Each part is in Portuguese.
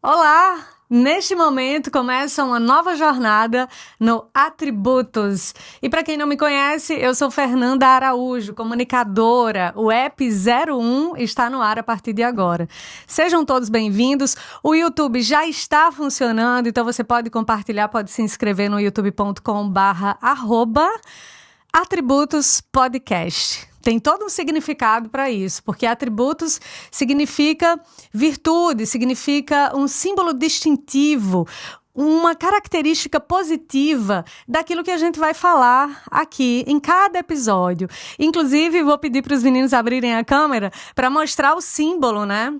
Olá! Neste momento começa uma nova jornada no Atributos. E para quem não me conhece, eu sou Fernanda Araújo, comunicadora. O App 01 está no ar a partir de agora. Sejam todos bem-vindos. O YouTube já está funcionando, então você pode compartilhar, pode se inscrever no youtube.com/atributospodcast. Tem todo um significado para isso, porque atributos significa virtude, significa um símbolo distintivo, uma característica positiva daquilo que a gente vai falar aqui em cada episódio. Inclusive, vou pedir para os meninos abrirem a câmera para mostrar o símbolo, né?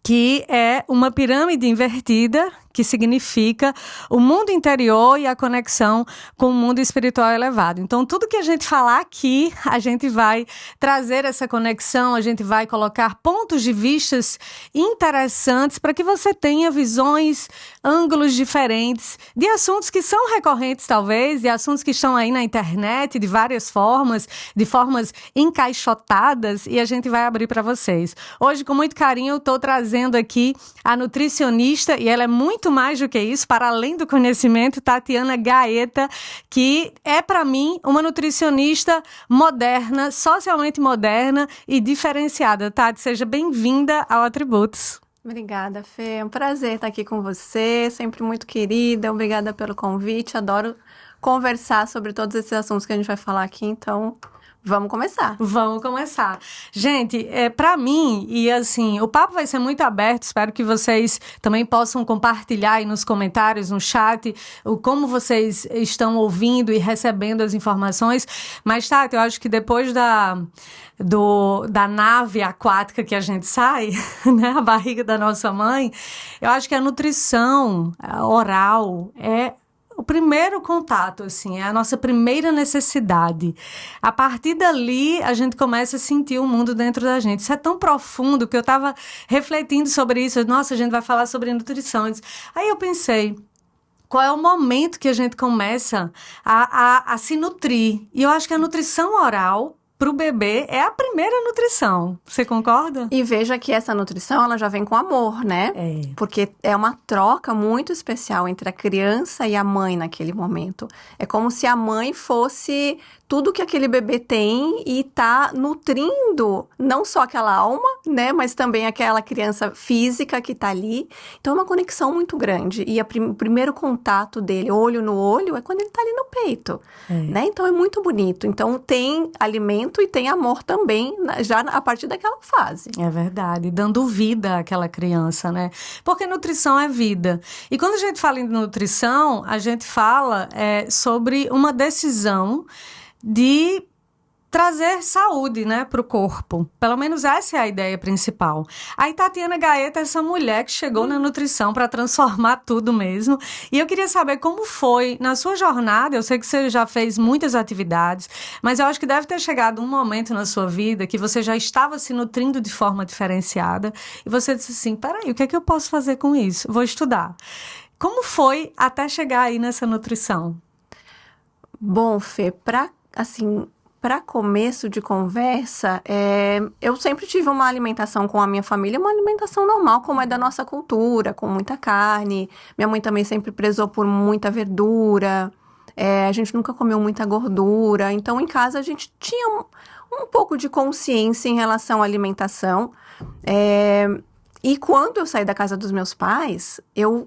Que é uma pirâmide invertida, que significa o mundo interior e a conexão com o mundo espiritual elevado. Então, tudo que a gente falar aqui, a gente vai trazer essa conexão, a gente vai colocar pontos de vistas interessantes para que você tenha visões, ângulos diferentes de assuntos que são recorrentes, talvez, de assuntos que estão aí na internet de várias formas, de formas encaixotadas, e a gente vai abrir para vocês. Hoje, com muito carinho, eu estou trazendo aqui a nutricionista, e ela é muito mais do que isso, para além do conhecimento, Tatiana Gaeta, que é, para mim, uma nutricionista moderna, socialmente moderna e diferenciada. Tati, seja bem-vinda ao Atributos. Obrigada, Fê. É um prazer estar aqui com você, sempre muito querida. Obrigada pelo convite. Adoro conversar sobre todos esses assuntos que a gente vai falar aqui, então... Vamos começar. Vamos começar. Gente, para mim, e assim, o papo vai ser muito aberto, espero que vocês também possam compartilhar aí nos comentários, no chat, como vocês estão ouvindo e recebendo as informações. Mas, Tati, eu acho que depois da nave aquática que a gente sai, né, a barriga da nossa mãe, eu acho que a nutrição oral é o primeiro contato, assim, é a nossa primeira necessidade. A partir dali, a gente começa a sentir o mundo dentro da gente. Isso é tão profundo que eu estava refletindo sobre isso. Nossa, a gente vai falar sobre nutrição. Aí eu pensei, qual é o momento que a gente começa a se nutrir? E eu acho que a nutrição oral para o bebê é a primeira nutrição. Você concorda? E veja que essa nutrição, ela já vem com amor, né? É. Porque é uma troca muito especial entre a criança e a mãe naquele momento. É como se a mãe fosse tudo que aquele bebê tem e tá nutrindo não só aquela alma, né? Mas também aquela criança física que tá ali. Então é uma conexão muito grande. E o primeiro contato dele, olho no olho, é quando ele tá ali no peito, né? Então é muito bonito. Então tem alimento e tem amor também, já a partir daquela fase. É verdade, dando vida àquela criança, né? Porque nutrição é vida. E quando a gente fala em nutrição, a gente fala sobre uma decisão de trazer saúde, né, para o corpo. Pelo menos essa é a ideia principal. Aí Tatiana Gaeta é essa mulher que chegou na nutrição para transformar tudo mesmo. E eu queria saber como foi na sua jornada. Eu sei que você já fez muitas atividades, mas eu acho que deve ter chegado um momento na sua vida que você já estava se nutrindo de forma diferenciada e você disse assim, peraí, o que é que eu posso fazer com isso? Vou estudar. Como foi até chegar aí nessa nutrição? Bom, Fê, para começo de conversa, eu sempre tive uma alimentação com a minha família, uma alimentação normal, como é da nossa cultura, com muita carne. Minha mãe também sempre prezou por muita verdura. A gente nunca comeu muita gordura. Então, em casa, a gente tinha um pouco de consciência em relação à alimentação. E quando eu saí da casa dos meus pais,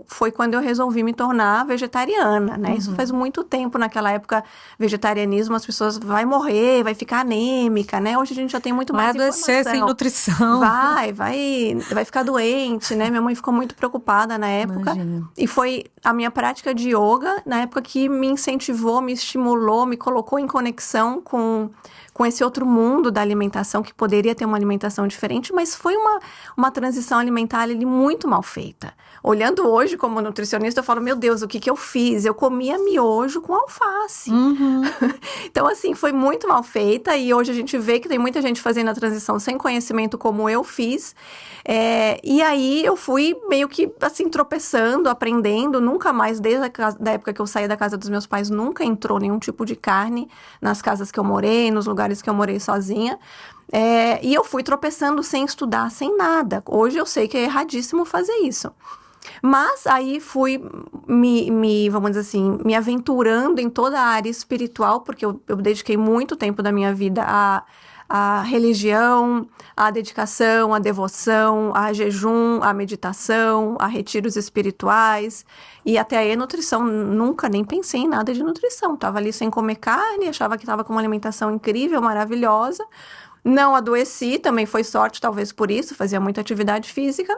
foi quando eu resolvi me tornar vegetariana, né? Uhum. Isso faz muito tempo. Naquela época, vegetarianismo, as pessoas vai morrer, vai ficar anêmica, né? Hoje a gente já tem muito mais informação. Vai adoecer sem nutrição. Vai ficar doente, né? Minha mãe ficou muito preocupada na época. Imagina. E foi a minha prática de yoga, na época, que me incentivou, me estimulou, me colocou em conexão com esse outro mundo da alimentação, que poderia ter uma alimentação diferente, mas foi uma transição alimentar ali muito mal feita. Olhando hoje como nutricionista, eu falo, meu Deus, o que eu fiz? Eu comia miojo com alface. Uhum. Então, assim, foi muito mal feita, e hoje a gente vê que tem muita gente fazendo a transição sem conhecimento, como eu fiz. E aí eu fui meio que, assim, tropeçando, aprendendo. Nunca mais, desde a época que eu saí da casa dos meus pais, nunca entrou nenhum tipo de carne nas casas que eu morei, nos lugares que eu morei sozinha. E eu fui tropeçando sem estudar, sem nada. Hoje eu sei que é erradíssimo fazer isso. Mas aí fui vamos dizer assim, me aventurando em toda a área espiritual, porque eu dediquei muito tempo da minha vida à religião, à dedicação, à devoção, a jejum, à meditação, a retiros espirituais. E até aí a nutrição, nunca nem pensei em nada de nutrição. Tava ali sem comer carne, achava que estava com uma alimentação incrível, maravilhosa. Não adoeci, também foi sorte, talvez por isso, fazia muita atividade física.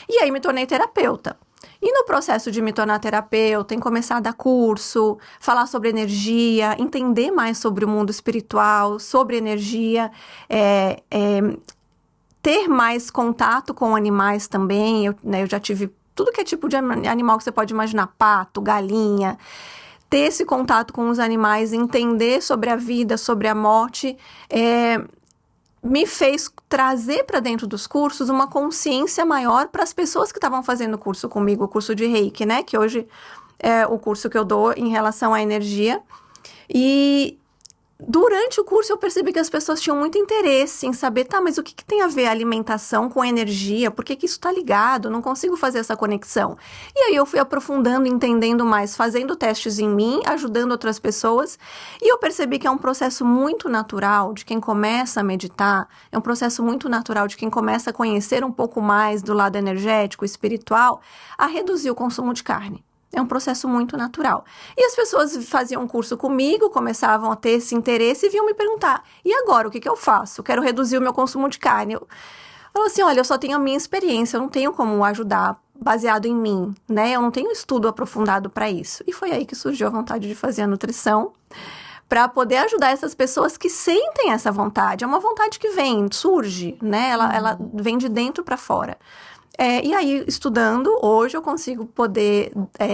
E aí me tornei terapeuta. E no processo de me tornar terapeuta, em começar a dar curso, falar sobre energia, entender mais sobre o mundo espiritual, sobre energia, ter mais contato com animais também. Eu já tive tudo que é tipo de animal que você pode imaginar, pato, galinha. Ter esse contato com os animais, entender sobre a vida, sobre a morte, me fez trazer para dentro dos cursos uma consciência maior para as pessoas que estavam fazendo o curso comigo, o curso de Reiki, né? Que hoje é o curso que eu dou em relação à energia. E durante o curso eu percebi que as pessoas tinham muito interesse em saber, tá, mas o que tem a ver a alimentação com a energia? Por que isso está ligado? Não consigo fazer essa conexão. E aí eu fui aprofundando, entendendo mais, fazendo testes em mim, ajudando outras pessoas. E eu percebi que é um processo muito natural de quem começa a meditar, é um processo muito natural de quem começa a conhecer um pouco mais do lado energético, espiritual, a reduzir o consumo de carne. É um processo muito natural. E as pessoas faziam um curso comigo, começavam a ter esse interesse e vinham me perguntar, e agora, o que eu faço? Eu quero reduzir o meu consumo de carne. Eu falo assim, olha, eu só tenho a minha experiência, eu não tenho como ajudar baseado em mim, né? Eu não tenho estudo aprofundado para isso. E foi aí que surgiu a vontade de fazer a nutrição, para poder ajudar essas pessoas que sentem essa vontade. É uma vontade que surge, né? Ela vem de dentro para fora. E aí, estudando, hoje eu consigo poder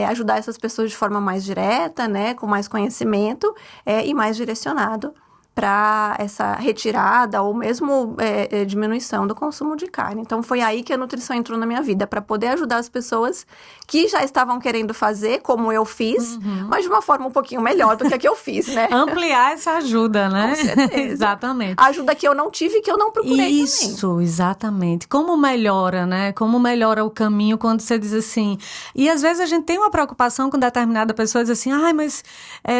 ajudar essas pessoas de forma mais direta, né, com mais conhecimento e mais direcionado para essa retirada ou mesmo diminuição do consumo de carne. Então, foi aí que a nutrição entrou na minha vida, para poder ajudar as pessoas que já estavam querendo fazer, como eu fiz, mas de uma forma um pouquinho melhor do que a que eu fiz, né? Ampliar essa ajuda, né? Com certeza. Exatamente. A ajuda que eu não tive e que eu não procurei também. Isso, exatamente. Como melhora, né? Como melhora o caminho quando você diz assim... E às vezes a gente tem uma preocupação com determinada pessoa, diz assim, ai, mas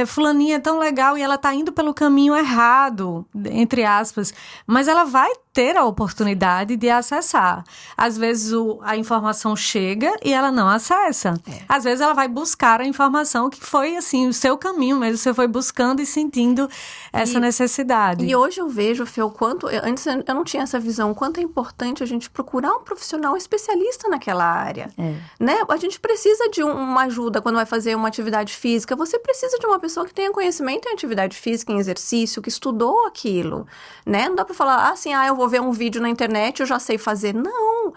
fulaninha é tão legal e ela tá indo pelo caminho errado, entre aspas, mas ela vai ter a oportunidade de acessar. Às vezes a informação chega e ela não acessa. Às vezes ela vai buscar a informação que foi assim, o seu caminho mesmo, você foi buscando e sentindo essa necessidade. E hoje eu vejo, Fê, o quanto... Antes eu não tinha essa visão, o quanto é importante a gente procurar um profissional especialista naquela área. Né? A gente precisa de uma ajuda quando vai fazer uma atividade física. Você precisa de uma pessoa que tenha conhecimento em atividade física, em exercício, que estudou aquilo. Né? Não dá pra falar assim, eu vou ver um vídeo na internet, eu já sei fazer. Não!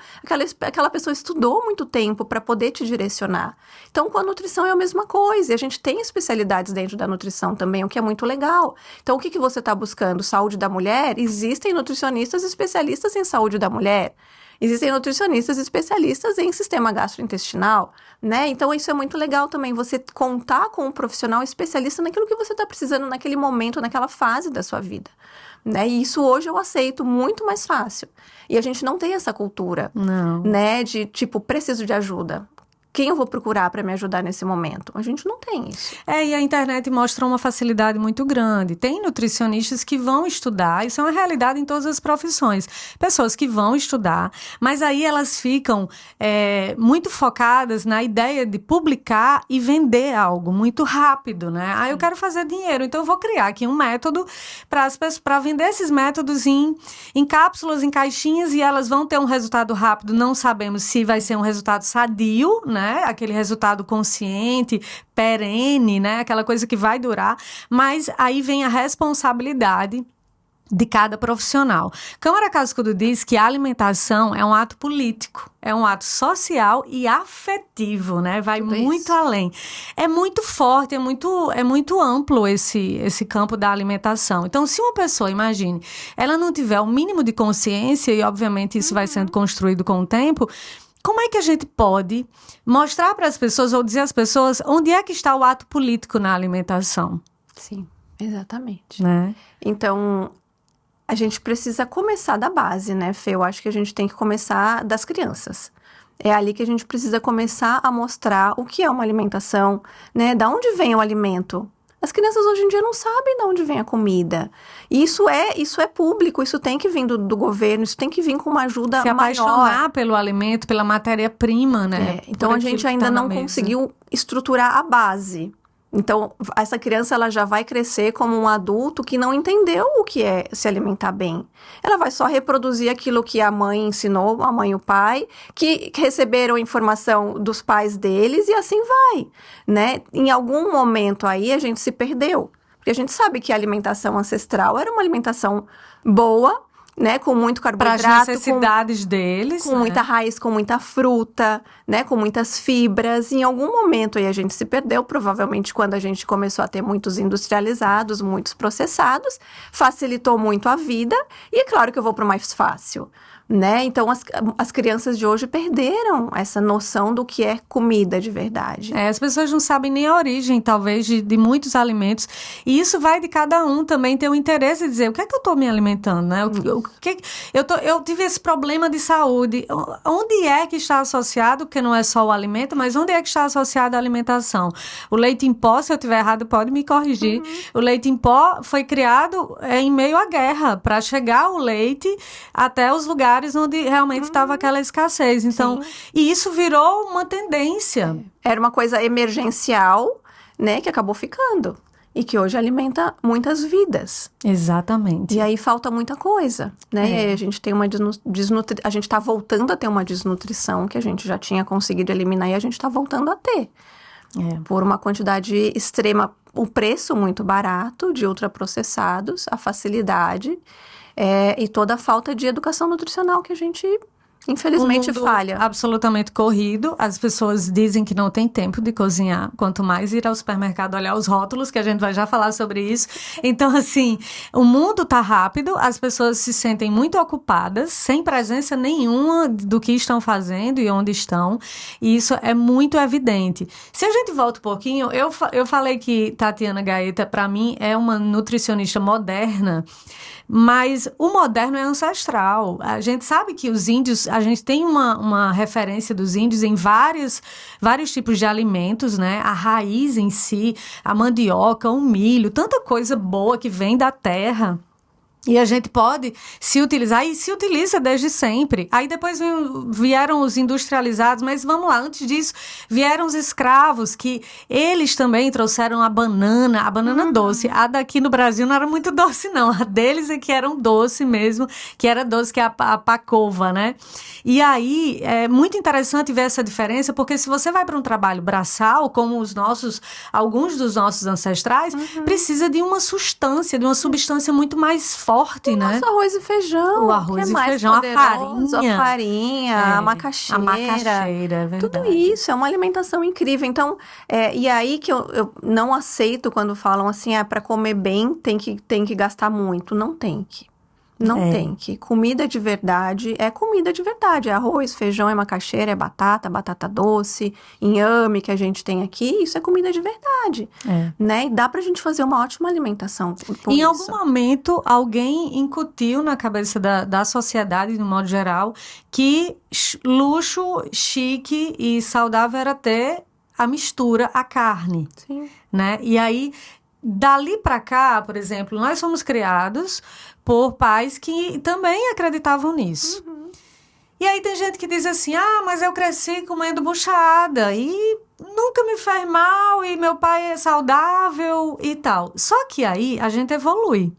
Aquela pessoa estudou muito tempo para poder te direcionar. Então, com a nutrição é a mesma coisa. E a gente tem especialidades dentro da nutrição também, o que é muito legal. Então, o que você está buscando? Saúde da mulher? Existem nutricionistas especialistas em saúde da mulher. Existem nutricionistas especialistas em sistema gastrointestinal, né? Então, isso é muito legal também, você contar com um profissional especialista naquilo que você está precisando naquele momento, naquela fase da sua vida, né? E isso hoje eu aceito muito mais fácil. E a gente não tem essa cultura, né? De, tipo, preciso de ajuda. Quem eu vou procurar para me ajudar nesse momento? A gente não tem isso. E a internet mostra uma facilidade muito grande. Tem nutricionistas que vão estudar, isso é uma realidade em todas as profissões. Pessoas que vão estudar, mas aí elas ficam muito focadas na ideia de publicar e vender algo muito rápido, né? Eu quero fazer dinheiro, então eu vou criar aqui um método para vender esses métodos em cápsulas, em caixinhas, e elas vão ter um resultado rápido. Não sabemos se vai ser um resultado sadio, né? Aquele resultado consciente, perene, né? Aquela coisa que vai durar, mas aí vem a responsabilidade de cada profissional. Câmara Cascudo diz que a alimentação é um ato político, é um ato social e afetivo, né? Vai tudo muito isso. Além. É muito forte, é muito amplo esse campo da alimentação. Então, se uma pessoa, imagine, ela não tiver o mínimo de consciência, e obviamente isso vai sendo construído com o tempo, como é que a gente pode mostrar para as pessoas ou dizer às pessoas onde é que está o ato político na alimentação? Sim, exatamente. Né? Então, a gente precisa começar da base, né, Fê? Eu acho que a gente tem que começar das crianças. É ali que a gente precisa começar a mostrar o que é uma alimentação, né? Da onde vem o alimento? As crianças hoje em dia não sabem de onde vem a comida. E isso é público, isso tem que vir do governo, isso tem que vir com uma ajuda Se apaixonar maior. pelo alimento, pela matéria-prima, né? Então Por a aquilo gente que ainda tá na não mesa. conseguiu estruturar a base. Então, essa criança ela já vai crescer como um adulto que não entendeu o que é se alimentar bem. Ela vai só reproduzir aquilo que a mãe ensinou, a mãe e o pai, que receberam informação dos pais deles e assim vai, né? Em algum momento aí a gente se perdeu, porque a gente sabe que a alimentação ancestral era uma alimentação boa, né? Com muito Para as carboidrato, necessidades deles, com né? muita raiz, com muita fruta, né? Com muitas fibras. Em algum momento aí a gente se perdeu, provavelmente quando a gente começou a ter muitos industrializados, muitos processados, facilitou muito a vida. E é claro que eu vou para o mais fácil, né? Então as crianças de hoje perderam essa noção do que é comida de verdade. As pessoas não sabem nem a origem, talvez, de muitos alimentos. E isso vai de cada um também ter o interesse de dizer o que é que eu estou me alimentando, né? Eu tive esse problema de saúde. Onde é que está associado, porque não é só o alimento, mas onde é que está associado a alimentação? O leite em pó, se eu estiver errado, pode me corrigir. O leite em pó foi criado em meio à guerra, para chegar o leite até os lugares onde realmente estava aquela escassez. Então, e isso virou uma tendência. Era uma coisa emergencial, né, que acabou ficando. E que hoje alimenta muitas vidas. Exatamente. E aí falta muita coisa, né? E aí a gente tem a gente tá voltando a ter uma desnutrição que a gente já tinha conseguido eliminar e a gente tá voltando a ter. Por uma quantidade extrema, o preço muito barato de ultraprocessados, a facilidade e toda a falta de educação nutricional que a gente, infelizmente, Um mundo falha. absolutamente corrido. As pessoas dizem que não tem tempo de cozinhar, quanto mais ir ao supermercado olhar os rótulos, que a gente vai já falar sobre isso. Então, assim, o mundo tá rápido, as pessoas se sentem muito ocupadas, sem presença nenhuma do que estão fazendo e onde estão, e isso é muito evidente. Se a gente volta um pouquinho, eu falei que Tatiana Gaeta, para mim, é uma nutricionista moderna, mas o moderno é ancestral. A gente sabe que os índios, a gente tem uma referência dos índios em vários tipos de alimentos, né? A raiz em si, a mandioca, o milho, tanta coisa boa que vem da terra. E a gente pode se utilizar, e se utiliza desde sempre. Aí depois vieram os industrializados, mas vamos lá, antes disso vieram os escravos, que eles também trouxeram a banana doce. A daqui no Brasil não era muito doce, não. A deles é que era um doce mesmo, que era doce, que é a pacova, né? E aí é muito interessante ver essa diferença, porque se você vai para um trabalho braçal, como alguns dos nossos ancestrais, precisa de uma substância muito mais forte, né? Nosso arroz e feijão. O arroz e feijão, a farinha, a macaxeira. A macaxeira, é verdade. Tudo isso é uma alimentação incrível. Então, e aí que eu não aceito quando falam assim, para comer bem tem que gastar muito. Não tem que. Não tem que. Comida de verdade é comida de verdade. É arroz, feijão, é macaxeira, é batata doce, inhame que a gente tem aqui. Isso é comida de verdade, né? E dá pra gente fazer uma ótima alimentação com em isso. algum momento, alguém incutiu na cabeça da sociedade, no modo geral, que luxo, chique e saudável era ter a mistura, a carne. Sim. Né? E aí, dali pra cá, por exemplo, nós fomos criados por pais que também acreditavam nisso. E aí tem gente que diz assim, mas eu cresci comendo buchada e nunca me fez mal e meu pai é saudável e tal. Só que aí a gente evolui.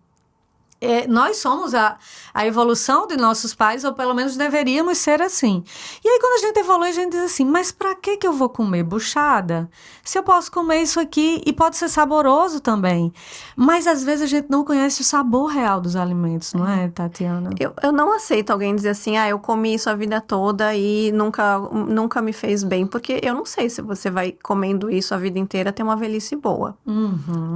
Nós somos a evolução de nossos pais, ou pelo menos deveríamos ser assim. E aí quando a gente evolui, a gente diz assim, mas pra que eu vou comer buchada? Se eu posso comer isso aqui, e pode ser saboroso também. Mas às vezes a gente não conhece o sabor real dos alimentos, não é, Tatiana? Eu não aceito alguém dizer assim, eu comi isso a vida toda e nunca me fez bem, porque eu não sei se você vai comendo isso a vida inteira ter uma velhice boa.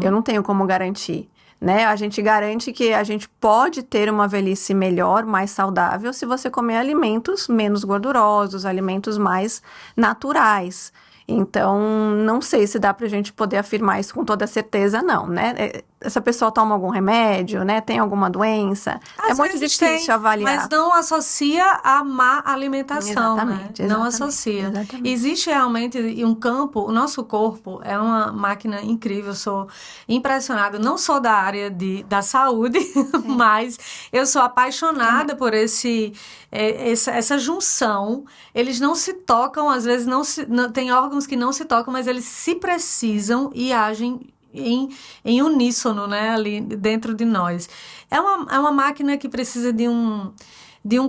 Eu não tenho como garantir. Né? A gente garante que a gente pode ter uma velhice melhor, mais saudável, se você comer alimentos menos gordurosos, alimentos mais naturais. Então, não sei se dá pra gente poder afirmar isso com toda certeza, não, né? essa pessoa toma algum remédio, né? Tem alguma doença? É muito difícil avaliar. Mas não associa a má alimentação, Exatamente, né? Não exatamente, associa. exatamente. Existe realmente um campo, o nosso corpo é uma máquina incrível, eu sou impressionada, não sou da área da saúde, mas eu sou apaixonada por essa junção. Eles não se tocam, às vezes tem órgãos que não se tocam, mas eles se precisam e agem em uníssono, né, ali dentro de nós. É uma máquina que precisa de um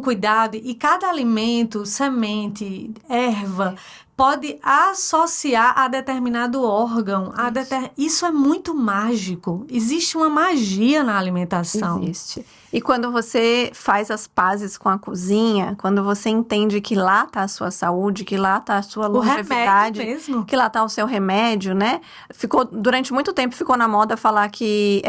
cuidado, e cada alimento, semente, erva, pode associar a determinado órgão. Isso é muito mágico. Existe uma magia na alimentação. Existe. E quando você faz as pazes com a cozinha, quando você entende que lá está a sua saúde, que lá está a sua longevidade, mesmo. que lá está o seu remédio, né? Durante muito tempo ficou na moda falar que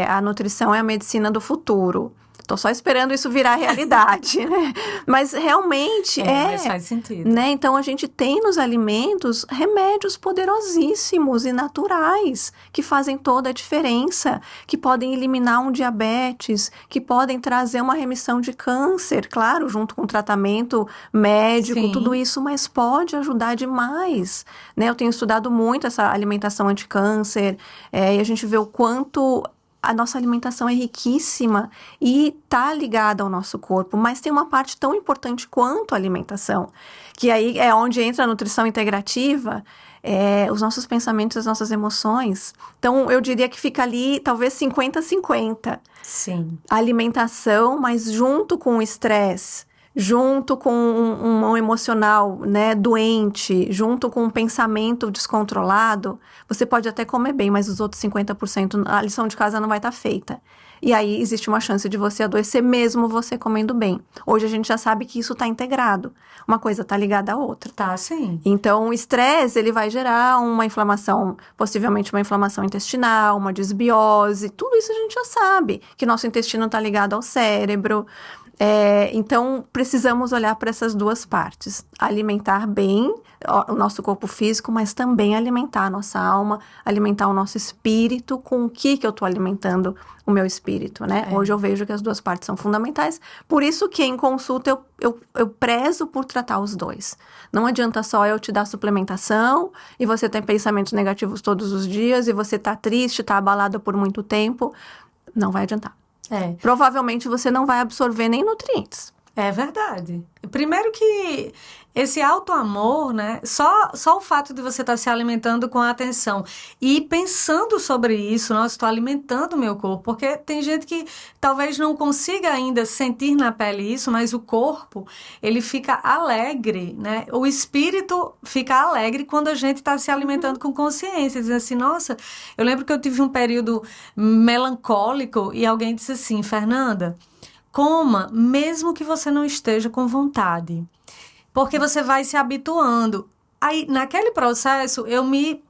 a nutrição é a medicina do futuro. Tô só esperando isso virar realidade, né? Mas realmente mas faz sentido. Né? Então, a gente tem nos alimentos remédios poderosíssimos e naturais que fazem toda a diferença, que podem eliminar um diabetes, que podem trazer uma remissão de câncer, claro, junto com tratamento médico, Sim. Tudo isso, mas pode ajudar demais, né? Eu tenho estudado muito essa alimentação anti-câncer, e a gente vê o quanto a nossa alimentação é riquíssima e está ligada ao nosso corpo, mas tem uma parte tão importante quanto a alimentação, que aí é onde entra a nutrição integrativa, os nossos pensamentos, as nossas emoções. Então, eu diria que fica ali, talvez 50-50. Sim. A alimentação, mas junto com o estresse, junto com um emocional, né, doente, junto com um pensamento descontrolado, você pode até comer bem, mas os outros 50%, a lição de casa não vai estar feita. E aí existe uma chance de você adoecer mesmo você comendo bem. Hoje a gente já sabe que isso está integrado. Uma coisa está ligada à outra. Tá, sim. Então, o estresse, ele vai gerar uma inflamação, possivelmente uma inflamação intestinal, uma desbiose. Tudo isso a gente já sabe, que nosso intestino está ligado ao cérebro. Então, precisamos olhar para essas duas partes. Alimentar bem o nosso corpo físico, mas também alimentar a nossa alma, alimentar o nosso espírito. Com o que eu estou alimentando o meu espírito, né? Hoje eu vejo que as duas partes são fundamentais. Por isso que em consulta eu prezo por tratar os dois. Não adianta só eu te dar suplementação e você tem pensamentos negativos todos os dias e você tá triste, tá abalado por muito tempo. Não vai adiantar. Provavelmente você não vai absorver nem nutrientes. É verdade. Primeiro que esse auto-amor, né? Só o fato de você estar se alimentando com atenção e pensando sobre isso, nossa, estou alimentando o meu corpo, porque tem gente que talvez não consiga ainda sentir na pele isso, mas o corpo, ele fica alegre, né? O espírito fica alegre quando a gente está se alimentando com consciência, dizendo assim, nossa, eu lembro que eu tive um período melancólico e alguém disse assim, Fernanda, coma, mesmo que você não esteja com vontade, porque você vai se habituando. Aí, naquele processo, eu me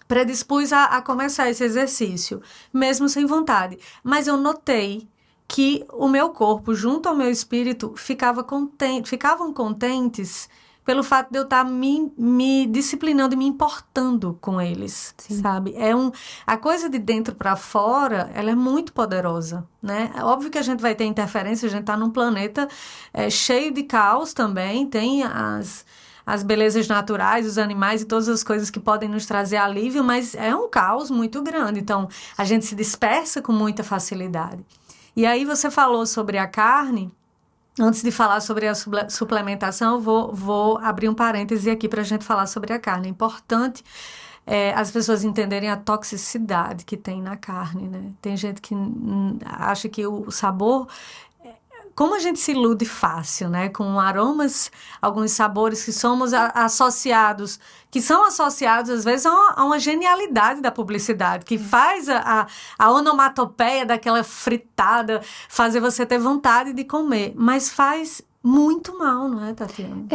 predispus a começar esse exercício, mesmo sem vontade. Mas eu notei que o meu corpo, junto ao meu espírito, ficavam contentes pelo fato de eu estar me disciplinando e me importando com eles, sabe? A coisa de dentro para fora, ela é muito poderosa, né? É óbvio que a gente vai ter interferência, a gente está num planeta cheio de caos também, tem as belezas naturais, os animais e todas as coisas que podem nos trazer alívio, mas é um caos muito grande, então a gente se dispersa com muita facilidade. E aí você falou sobre a carne. Antes de falar sobre a suplementação, vou abrir um parêntese aqui para a gente falar sobre a carne. É importante as pessoas entenderem a toxicidade que tem na carne, né? Tem gente que acha que o sabor... Como a gente se ilude fácil, né? Com aromas, alguns sabores que somos associados, que são associados, às vezes, a uma genialidade da publicidade, que faz a onomatopeia daquela fritada fazer você ter vontade de comer, mas faz muito mal, não é, Tatiana?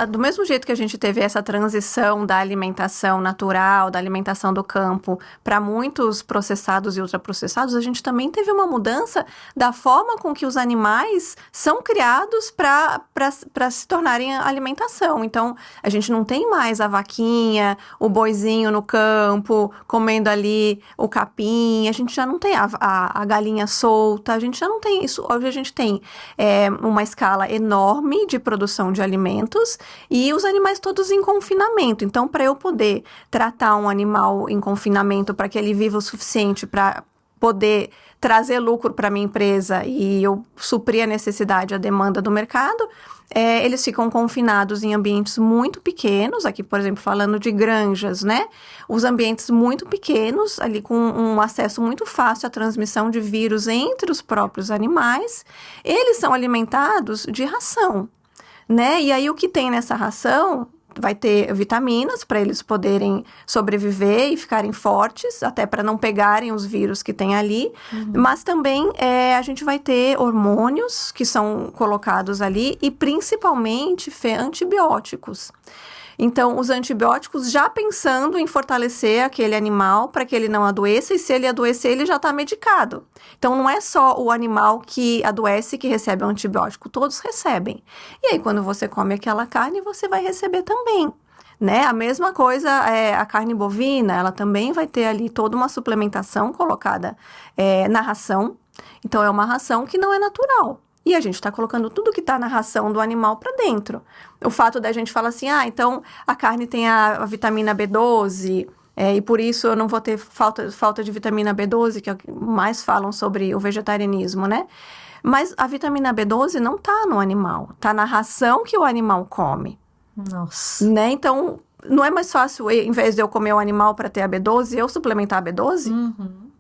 Do mesmo jeito que a gente teve essa transição da alimentação natural, da alimentação do campo, para muitos processados e ultraprocessados, a gente também teve uma mudança da forma com que os animais são criados para se tornarem alimentação. Então, a gente não tem mais a vaquinha, o boizinho no campo, comendo ali o capim, a gente já não tem a galinha solta, a gente já não tem isso. Hoje a gente tem uma escala enorme de produção de alimentos e os animais todos em confinamento. Então, para eu poder tratar um animal em confinamento para que ele viva o suficiente para poder trazer lucro para minha empresa e eu suprir a necessidade, a demanda do mercado, eles ficam confinados em ambientes muito pequenos, aqui, por exemplo, falando de granjas, né? Os ambientes muito pequenos, ali com um acesso muito fácil à transmissão de vírus entre os próprios animais, eles são alimentados de ração, né? E aí o que tem nessa ração vai ter vitaminas para eles poderem sobreviver e ficarem fortes, até para não pegarem os vírus que tem ali. Mas também a gente vai ter hormônios que são colocados ali e principalmente antibióticos. Então, os antibióticos já pensando em fortalecer aquele animal para que ele não adoeça, e se ele adoecer, ele já está medicado. Então, não é só o animal que adoece que recebe o antibiótico, todos recebem. E aí, quando você come aquela carne, você vai receber também, né? A mesma coisa, a carne bovina, ela também vai ter ali toda uma suplementação colocada na ração. Então, é uma ração que não é natural. E a gente está colocando tudo que está na ração do animal para dentro. O fato da gente falar assim, então a carne tem a vitamina B12, e por isso eu não vou ter falta de vitamina B12, que é o que mais falam sobre o vegetarianismo, né? Mas a vitamina B12 não está no animal, está na ração que o animal come. Nossa. Né? Então, não é mais fácil, em vez de eu comer o animal para ter a B12, eu suplementar a B12?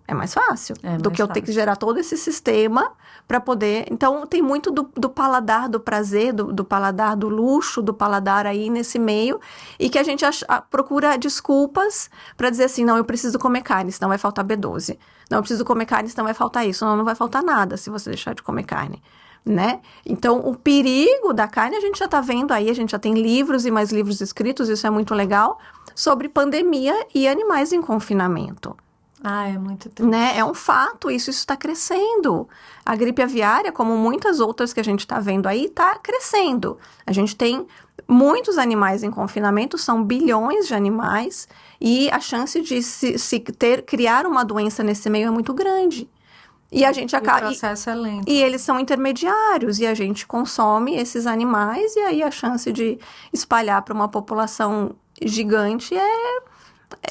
É mais fácil do que eu ter que gerar todo esse sistema para poder... Então, tem muito do paladar, do prazer, do paladar, do luxo, do paladar aí nesse meio, e que a gente procura desculpas para dizer assim, não, eu preciso comer carne, senão vai faltar B12. Não, eu preciso comer carne, senão vai faltar isso. Não vai faltar nada se você deixar de comer carne, né? Então, o perigo da carne a gente já está vendo aí, a gente já tem livros e mais livros escritos, isso é muito legal, sobre pandemia e animais em confinamento. É muito triste. Né? É um fato, isso está crescendo. A gripe aviária, como muitas outras que a gente está vendo aí, está crescendo. A gente tem muitos animais em confinamento, são bilhões de animais, e a chance de criar uma doença nesse meio é muito grande. E a gente acaba. O processo é lento. E eles são intermediários, e a gente consome esses animais, e aí a chance de espalhar para uma população gigante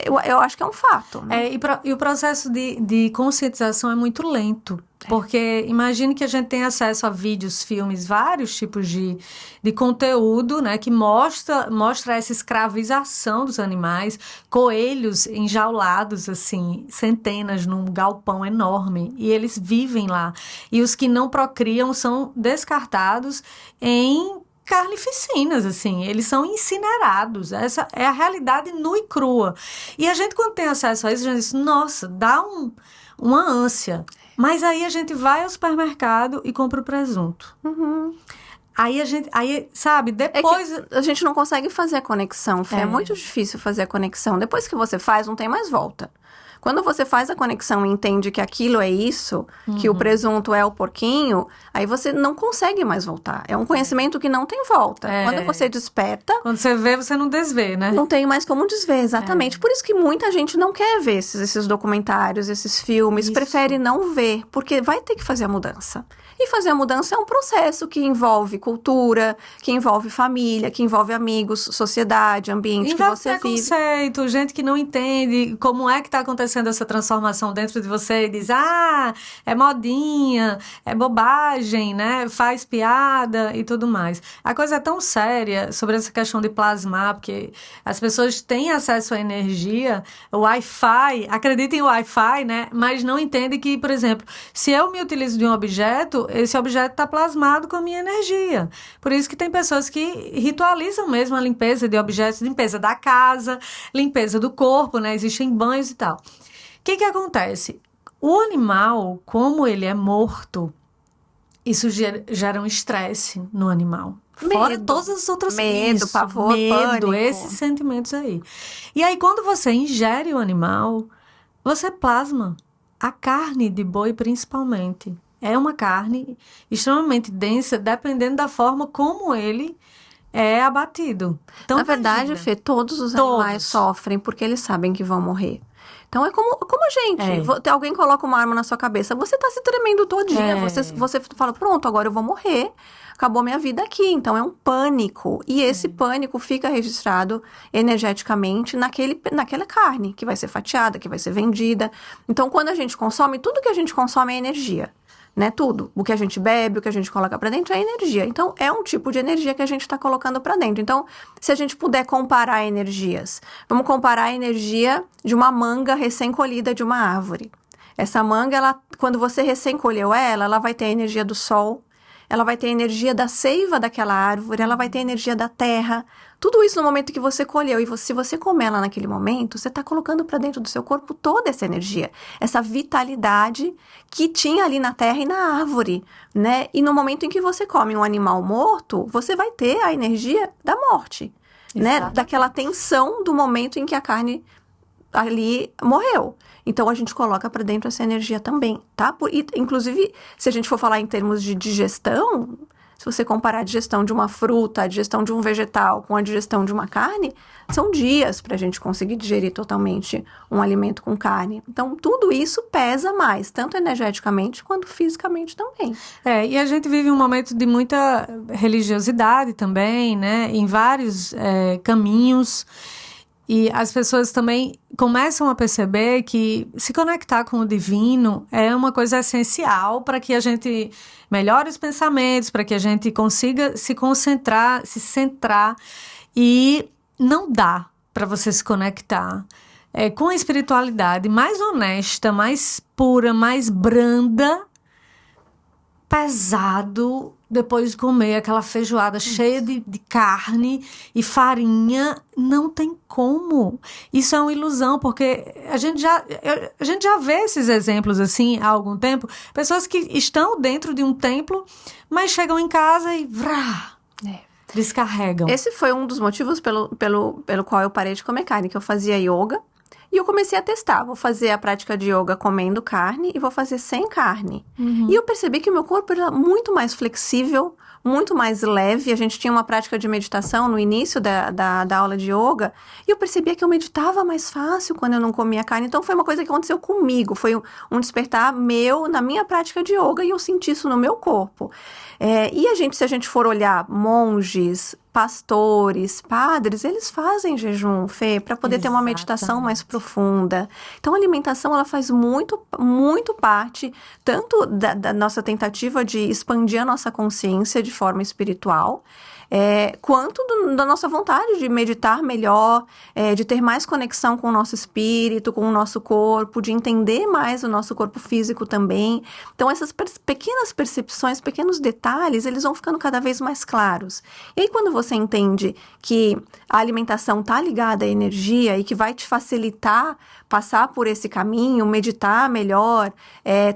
eu acho que é um fato. Né? E o processo de conscientização é muito lento. Porque imagine que a gente tem acesso a vídeos, filmes, vários tipos de conteúdo, né, que mostra essa escravização dos animais, coelhos enjaulados, assim, centenas num galpão enorme, e eles vivem lá. E os que não procriam são descartados em carnificinas, assim, eles são incinerados. Essa é a realidade nua e crua. E a gente, quando tem acesso a isso, a gente diz, nossa, dá uma ânsia. Mas aí a gente vai ao supermercado e compra o presunto. Aí, sabe, depois... a gente não consegue fazer a conexão, Fê. É muito difícil fazer a conexão. Depois que você faz, não tem mais volta. Quando você faz a conexão e entende que aquilo é isso, que o presunto é o porquinho, aí você não consegue mais voltar. É um conhecimento que não tem volta. Quando você desperta... Quando você vê, você não desvê, né? Não tem mais como desver, exatamente. Por isso que muita gente não quer ver esses documentários, esses filmes, prefere não ver, porque vai ter que fazer a mudança. E fazer a mudança é um processo que envolve cultura, que envolve família, que envolve amigos, sociedade, ambiente que você vive. Preconceito, gente que não entende como é que está acontecendo essa transformação dentro de você e diz, é modinha, é bobagem, né? Faz piada e tudo mais. A coisa é tão séria sobre essa questão de plasmar, porque as pessoas têm acesso à energia, o Wi-Fi, acreditam em Wi-Fi, né? Mas não entendem que, por exemplo, se eu me utilizo de um objeto, esse objeto está plasmado com a minha energia. Por isso que tem pessoas que ritualizam mesmo a limpeza de objetos, limpeza da casa, limpeza do corpo, né? Existem banhos e tal. O que acontece? O animal, como ele é morto, isso gera um estresse no animal. Medo. Fora todas as outras coisas. Medo, pavor, pânico. Esses sentimentos aí. E aí, quando você ingere o animal, você plasma a carne de boi, principalmente. É uma carne extremamente densa, dependendo da forma como ele é abatido. Então, na verdade, imagina. Fê, todos os animais sofrem porque eles sabem que vão morrer. Então, é como a gente. Alguém coloca uma arma na sua cabeça, você tá se tremendo todinha. Você fala, pronto, agora eu vou morrer. Acabou minha vida aqui. Então, é um pânico. E esse pânico fica registrado energeticamente naquela carne, que vai ser fatiada, que vai ser vendida. Então, quando a gente consome, tudo que a gente consome é energia. Né, tudo. O que a gente bebe, o que a gente coloca pra dentro é energia. Então, é um tipo de energia que a gente tá colocando pra dentro. Então, se a gente puder comparar energias, vamos comparar a energia de uma manga recém-colhida de uma árvore. Essa manga, quando você recém-colheu ela vai ter a energia do sol, ela vai ter a energia da seiva daquela árvore, ela vai ter a energia da terra. Tudo isso no momento que você colheu. E se você comer ela naquele momento, você está colocando para dentro do seu corpo toda essa energia. Essa vitalidade que tinha ali na terra e na árvore, né? E no momento em que você come um animal morto, você vai ter a energia da morte, né? Daquela tensão do momento em que a carne ali morreu. Então, a gente coloca para dentro essa energia também, tá? Inclusive, se a gente for falar em termos de digestão, se você comparar a digestão de uma fruta, a digestão de um vegetal com a digestão de uma carne, são dias para a gente conseguir digerir totalmente um alimento com carne. Então, tudo isso pesa mais, tanto energeticamente quanto fisicamente também. E a gente vive um momento de muita religiosidade também, né? Em vários caminhos. E as pessoas também começam a perceber que se conectar com o divino é uma coisa essencial para que a gente melhore os pensamentos, para que a gente consiga se concentrar, se centrar. E não dá para você se conectar com a espiritualidade mais honesta, mais pura, mais branda, pesado, depois de comer aquela feijoada cheia de carne e farinha. Não tem como. Isso é uma ilusão, porque a gente já vê esses exemplos assim há algum tempo. Pessoas que estão dentro de um templo, mas chegam em casa e descarregam. Esse foi um dos motivos pelo qual eu parei de comer carne, que eu fazia yoga. E eu comecei a testar, vou fazer a prática de yoga comendo carne e vou fazer sem carne. E eu percebi que o meu corpo era muito mais flexível, muito mais leve. A gente tinha uma prática de meditação no início da aula de yoga e eu percebia que eu meditava mais fácil quando eu não comia carne. Então, foi uma coisa que aconteceu comigo, foi um despertar meu na minha prática de yoga e eu senti isso no meu corpo. Se a gente for olhar monges, pastores, padres, eles fazem jejum, Fê, para poder ter uma meditação mais profunda. Então, a alimentação, ela faz muito, muito parte, tanto da nossa tentativa de expandir a nossa consciência de forma espiritual, quanto da nossa vontade de meditar melhor, de ter mais conexão com o nosso espírito, com o nosso corpo, de entender mais o nosso corpo físico também. Então, essas pequenas percepções, pequenos detalhes, eles vão ficando cada vez mais claros. E aí, quando você entende que a alimentação está ligada à energia e que vai te facilitar passar por esse caminho, meditar melhor,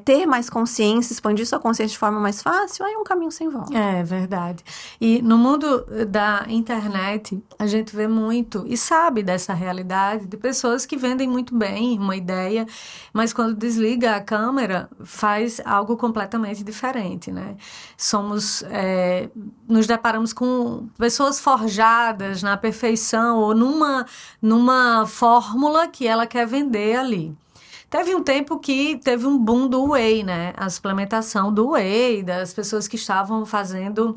ter mais consciência, expandir sua consciência de forma mais fácil, aí é um caminho sem volta. É verdade. E no mundo da internet, a gente vê muito e sabe dessa realidade de pessoas que vendem muito bem uma ideia, mas quando desliga a câmera, faz algo completamente diferente, né? Nos deparamos com pessoas forjadas na perfeição ou numa fórmula que ela quer vender ali. Teve um tempo que teve um boom do whey, né? A suplementação do whey, das pessoas que estavam fazendo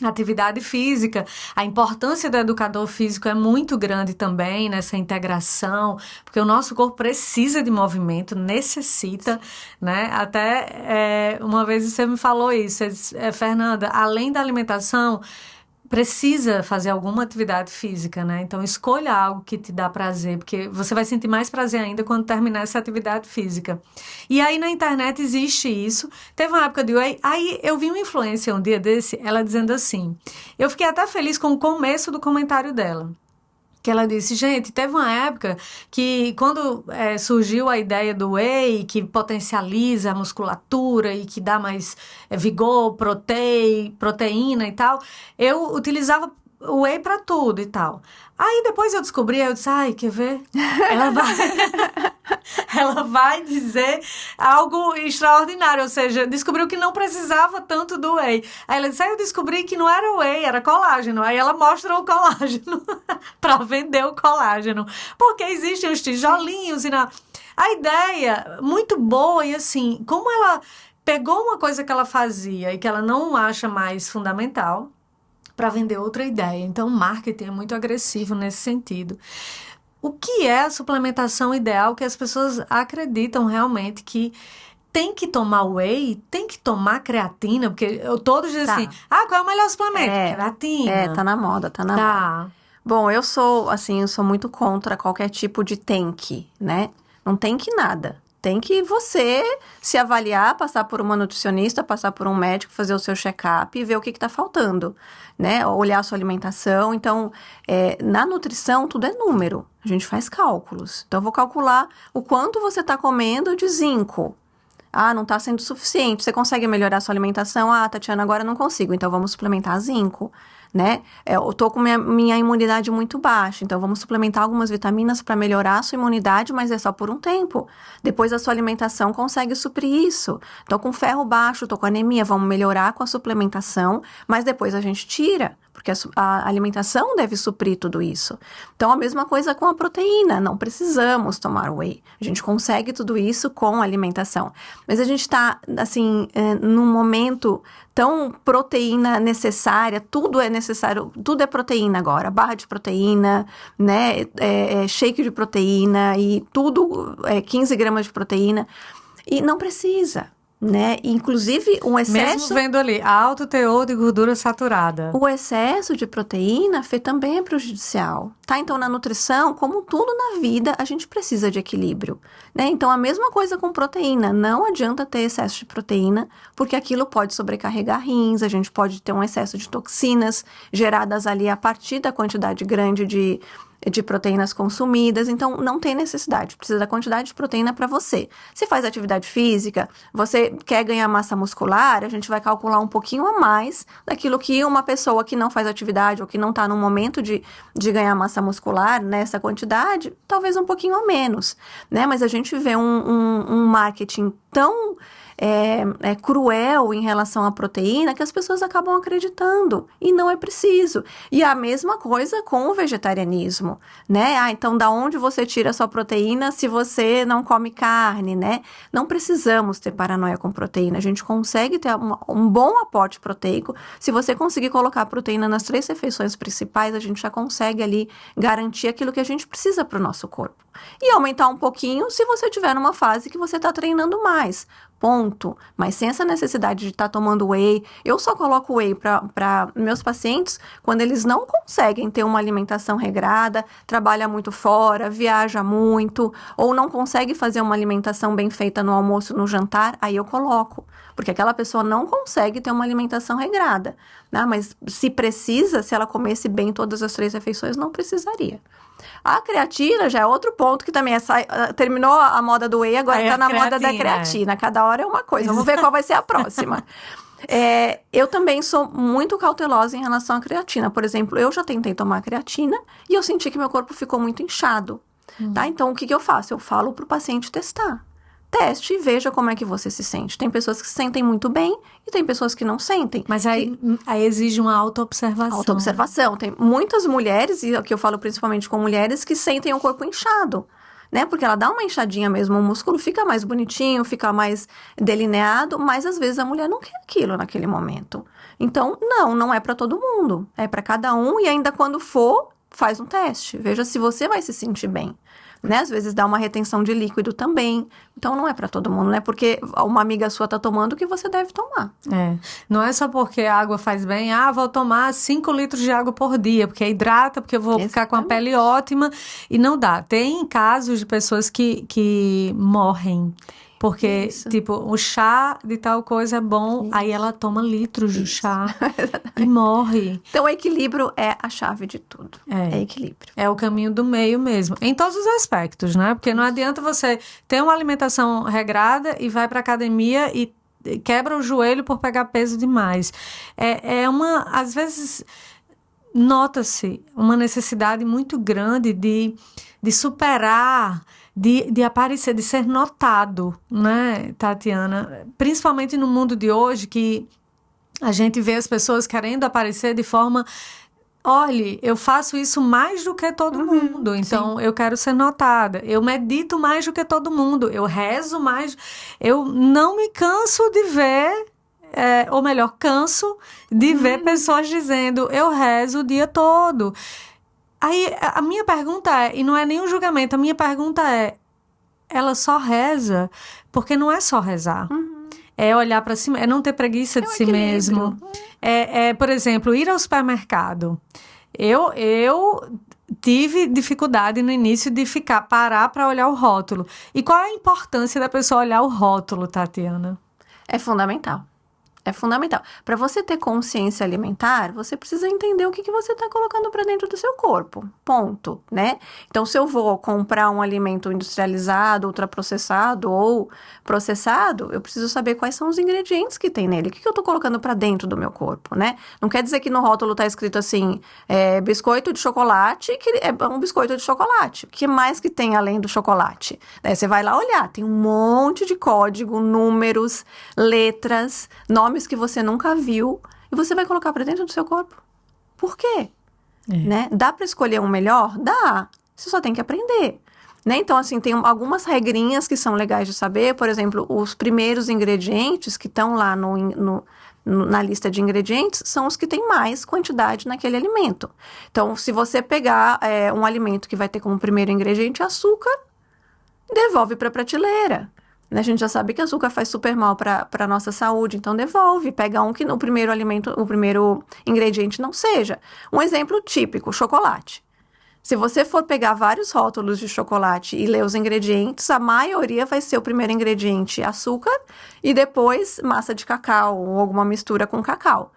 atividade física. A importância do educador físico é muito grande também nessa integração, porque o nosso corpo precisa de movimento, necessita, né? Até uma vez você me falou isso, Fernanda, além da alimentação, precisa fazer alguma atividade física, né? Então, escolha algo que te dá prazer, porque você vai sentir mais prazer ainda quando terminar essa atividade física. E aí, na internet, existe isso. Teve uma época de whey, aí eu vi uma influencer um dia desse, ela dizendo assim, eu fiquei até feliz com o começo do comentário dela. que ela disse, gente, teve uma época que quando surgiu a ideia do whey, que potencializa a musculatura e que dá mais vigor, proteína e tal, eu utilizava o whey para tudo e tal. Aí depois eu descobri, eu disse, ai, quer ver? Ela vai dizer algo extraordinário, ou seja, descobriu que não precisava tanto do whey. Aí ela disse, eu descobri que não era whey, era colágeno. Aí ela mostra o colágeno para vender o colágeno. Porque existem os tijolinhos A ideia, muito boa, e assim, como ela pegou uma coisa que ela fazia e que ela não acha mais fundamental para vender outra ideia. Então, o marketing é muito agressivo nesse sentido. O que é a suplementação ideal que as pessoas acreditam realmente que tem que tomar whey, tem que tomar creatina, porque todos dizem assim, qual é o melhor suplemento? Creatina. Tá na moda, tá na moda. Bom, eu sou muito contra qualquer tipo de tem que, né? Não tem que nada. Tem que você se avaliar, passar por uma nutricionista, passar por um médico, fazer o seu check-up e ver o que está faltando, né? Olhar a sua alimentação. Então, na nutrição, tudo é número. A gente faz cálculos. Então, eu vou calcular o quanto você está comendo de zinco. Não está sendo suficiente. Você consegue melhorar a sua alimentação? Tatiana, agora não consigo. Então, vamos suplementar zinco, né? Eu tô com minha imunidade muito baixa, então vamos suplementar algumas vitaminas para melhorar a sua imunidade, mas é só por um tempo. Depois a sua alimentação consegue suprir isso. Tô com ferro baixo, tô com anemia, vamos melhorar com a suplementação, mas depois a gente tira, porque a alimentação deve suprir tudo isso. Então, a mesma coisa com a proteína, não precisamos tomar whey. A gente consegue tudo isso com a alimentação. Mas a gente está, assim, num momento tão proteína necessária, tudo é necessário, tudo é proteína agora, barra de proteína, né, shake de proteína e tudo 15 gramas de proteína, e não precisa, né, inclusive um excesso... Mesmo vendo ali, alto teor de gordura saturada. O excesso de proteína, Fê, também é prejudicial, tá? Então, na nutrição, como tudo na vida, a gente precisa de equilíbrio, né? Então, a mesma coisa com proteína, não adianta ter excesso de proteína, porque aquilo pode sobrecarregar rins, a gente pode ter um excesso de toxinas geradas ali a partir da quantidade grande de proteínas consumidas, então não tem necessidade, precisa da quantidade de proteína para você. Se faz atividade física, você quer ganhar massa muscular, a gente vai calcular um pouquinho a mais daquilo que uma pessoa que não faz atividade ou que não está no momento de ganhar massa muscular nessa quantidade, talvez um pouquinho a menos, né? Mas a gente vê um marketing tão cruel em relação à proteína que as pessoas acabam acreditando e não é preciso. E a mesma coisa com o vegetarianismo, né? Então da onde você tira a sua proteína se você não come carne, né? Não precisamos ter paranoia com proteína, a gente consegue ter um bom aporte proteico. Se você conseguir colocar a proteína nas 3 refeições principais, a gente já consegue ali garantir aquilo que a gente precisa para o nosso corpo. E aumentar um pouquinho se você estiver numa fase que você está treinando mais. Ponto. Mas sem essa necessidade de estar tomando whey. Eu só coloco whey para meus pacientes quando eles não conseguem ter uma alimentação regrada, trabalha muito fora, viaja muito, ou não consegue fazer uma alimentação bem feita no almoço, no jantar, aí eu coloco. Porque aquela pessoa não consegue ter uma alimentação regrada, né? Mas se precisa, se ela comesse bem todas as 3 refeições, não precisaria. A creatina já é outro ponto que também terminou a moda do whey, agora está na moda da creatina. Cada hora é uma coisa. Vamos ver qual vai ser a próxima. Eu também sou muito cautelosa em relação à creatina. Por exemplo, eu já tentei tomar creatina e eu senti que meu corpo ficou muito inchado. Tá? Então, o que eu faço? Eu falo para o paciente testar. Teste e veja como é que você se sente. Tem pessoas que se sentem muito bem e tem pessoas que não sentem. Mas aí exige uma autoobservação. Autoobservação. Tem muitas mulheres, e aqui eu falo principalmente com mulheres, que sentem o corpo inchado, né? Porque ela dá uma inchadinha mesmo, o músculo fica mais bonitinho, fica mais delineado, mas às vezes a mulher não quer aquilo naquele momento. Então, não é para todo mundo. É para cada um e ainda quando for, faz um teste. Veja se você vai se sentir bem. Né? Às vezes dá uma retenção de líquido também. Então, não é para todo mundo, não é porque uma amiga sua tá tomando que você deve tomar. Não é só porque a água faz bem, vou tomar 5 litros de água por dia, porque hidrata, porque eu vou ficar com a pele ótima. E não dá. Tem casos de pessoas que morrem Porque, Isso. tipo, o chá de tal coisa é bom, aí ela toma litros de chá e morre. Então, o equilíbrio é a chave de tudo. É equilíbrio. É o caminho do meio mesmo, em todos os aspectos, né? Porque não adianta você ter uma alimentação regrada e vai para academia e quebra o joelho por pegar peso demais. Às vezes, nota-se uma necessidade muito grande de superar, de aparecer, de ser notado, né, Tatiana? Principalmente no mundo de hoje, que a gente vê as pessoas querendo aparecer de forma... Olhe, eu faço isso mais do que todo mundo, então eu quero ser notada. Eu medito mais do que todo mundo, eu rezo mais. Eu não me canso de ver, ou melhor, canso de ver pessoas dizendo, eu rezo o dia todo. Aí a minha pergunta é, e não é nenhum julgamento, a minha pergunta é, ela só reza porque não é só rezar. É olhar para cima, é não ter preguiça de si mesmo. Por exemplo, ir ao supermercado. Eu tive dificuldade no início de parar para olhar o rótulo. E qual é a importância da pessoa olhar o rótulo, Tatiana? É fundamental. É fundamental. Para você ter consciência alimentar, você precisa entender o que você está colocando para dentro do seu corpo. Ponto, né? Então, se eu vou comprar um alimento industrializado, ultraprocessado ou processado, eu preciso saber quais são os ingredientes que tem nele. O que eu estou colocando para dentro do meu corpo, né? Não quer dizer que no rótulo está escrito assim, biscoito de chocolate, que é um biscoito de chocolate. O que mais que tem além do chocolate? Daí você vai lá olhar, tem um monte de código, números, letras, nomes que você nunca viu e você vai colocar para dentro do seu corpo. Por quê? Né? Dá para escolher um melhor? Dá. Você só tem que aprender. Né? Então, assim, tem algumas regrinhas que são legais de saber. Por exemplo, os primeiros ingredientes que estão lá na lista de ingredientes são os que têm mais quantidade naquele alimento. Então, se você pegar um alimento que vai ter como primeiro ingrediente açúcar, devolve para a prateleira. A gente já sabe que açúcar faz super mal para a nossa saúde, então devolve, pega um que o primeiro ingrediente não seja. Um exemplo típico, chocolate. Se você for pegar vários rótulos de chocolate e ler os ingredientes, a maioria vai ser o primeiro ingrediente açúcar e depois massa de cacau ou alguma mistura com cacau.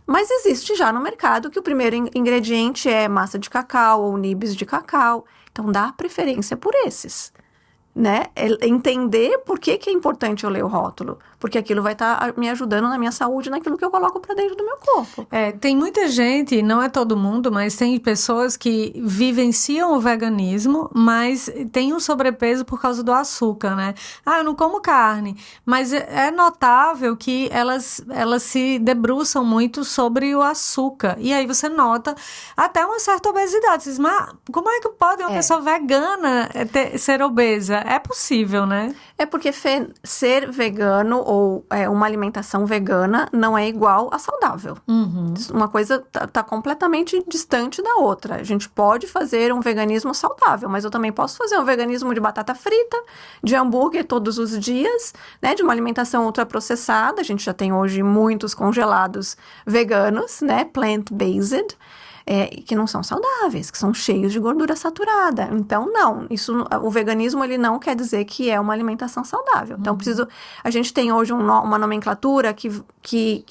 Mas existe já no mercado que o primeiro ingrediente é massa de cacau ou nibs de cacau, então dá preferência por esses. Né? Entender por que é importante eu ler o rótulo, porque aquilo vai estar me ajudando na minha saúde, naquilo que eu coloco para dentro do meu corpo. Tem muita gente, não é todo mundo, mas tem pessoas que vivenciam o veganismo, mas tem um sobrepeso por causa do açúcar, né? Eu não como carne, mas é notável que elas se debruçam muito sobre o açúcar, e aí você nota até uma certa obesidade. Você diz, mas como é que pode uma pessoa vegana ser obesa? É possível, né? É porque ser vegano ou uma alimentação vegana não é igual a saudável. Uma coisa tá completamente distante da outra. A gente pode fazer um veganismo saudável, mas eu também posso fazer um veganismo de batata frita, de hambúrguer todos os dias, né? De uma alimentação ultraprocessada. A gente já tem hoje muitos congelados veganos, né? Plant-based. Que não são saudáveis, que são cheios de gordura saturada. Então, não. O veganismo, ele não quer dizer que é uma alimentação saudável. Então, a gente tem hoje uma nomenclatura que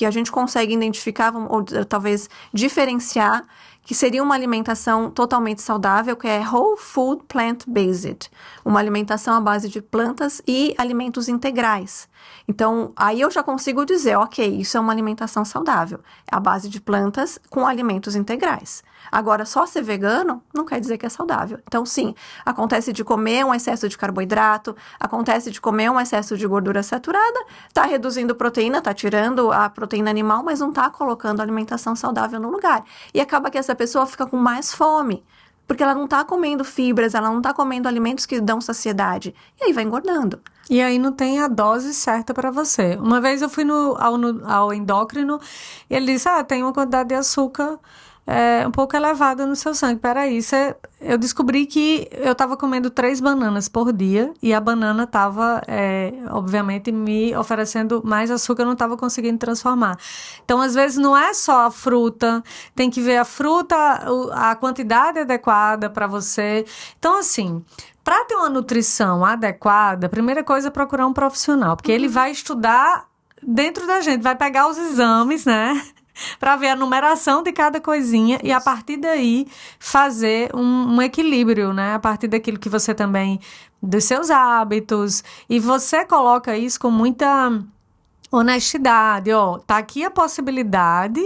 a gente consegue identificar, ou talvez diferenciar, que seria uma alimentação totalmente saudável, que é Whole Food Plant-Based. Uma alimentação à base de plantas e alimentos integrais. Então, aí eu já consigo dizer, ok, isso é uma alimentação saudável. É à base de plantas com alimentos integrais. Agora, só ser vegano não quer dizer que é saudável. Então, sim, acontece de comer um excesso de carboidrato, acontece de comer um excesso de gordura saturada, tá reduzindo proteína, tá tirando a proteína animal, mas não tá colocando alimentação saudável no lugar. E acaba que essa pessoa fica com mais fome, porque ela não tá comendo fibras, ela não tá comendo alimentos que dão saciedade. E aí vai engordando. E aí não tem a dose certa para você. Uma vez eu fui ao endócrino e ele disse, tem uma quantidade de açúcar um pouco elevada no seu sangue. Peraí, eu descobri que eu estava comendo 3 bananas por dia e a banana estava, obviamente, me oferecendo mais açúcar, eu não estava conseguindo transformar. Então, às vezes, não é só a fruta, tem que ver a fruta, a quantidade adequada para você. Então, assim, para ter uma nutrição adequada, a primeira coisa é procurar um profissional, porque ele vai estudar dentro da gente, vai pegar os exames, né? Para ver a numeração de cada coisinha e a partir daí fazer um equilíbrio, né? A partir daquilo que você também, dos seus hábitos, e você coloca isso com muita honestidade, ó, tá aqui a possibilidade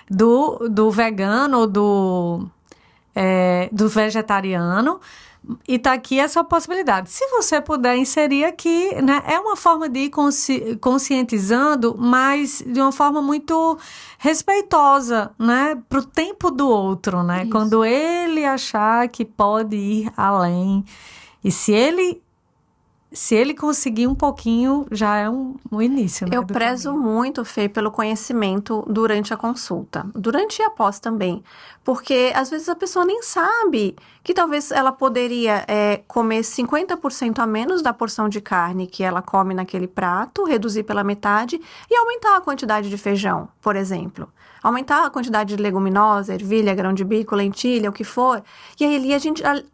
do vegano ou do vegetariano, e tá aqui essa possibilidade. Se você puder inserir aqui, né, é uma forma de ir conscientizando, mas de uma forma muito respeitosa, né, pro tempo do outro, né? Isso. Quando ele achar que pode ir além, e se ele conseguir um pouquinho, já é um início, né? Eu prezo muito, Fê, pelo conhecimento durante a consulta. Durante e após também. Porque, às vezes, a pessoa nem sabe que talvez ela poderia comer 50% a menos da porção de carne que ela come naquele prato, reduzir pela metade e aumentar a quantidade de feijão, por exemplo. Aumentar a quantidade de leguminosa, ervilha, grão de bico, lentilha, o que for. E aí,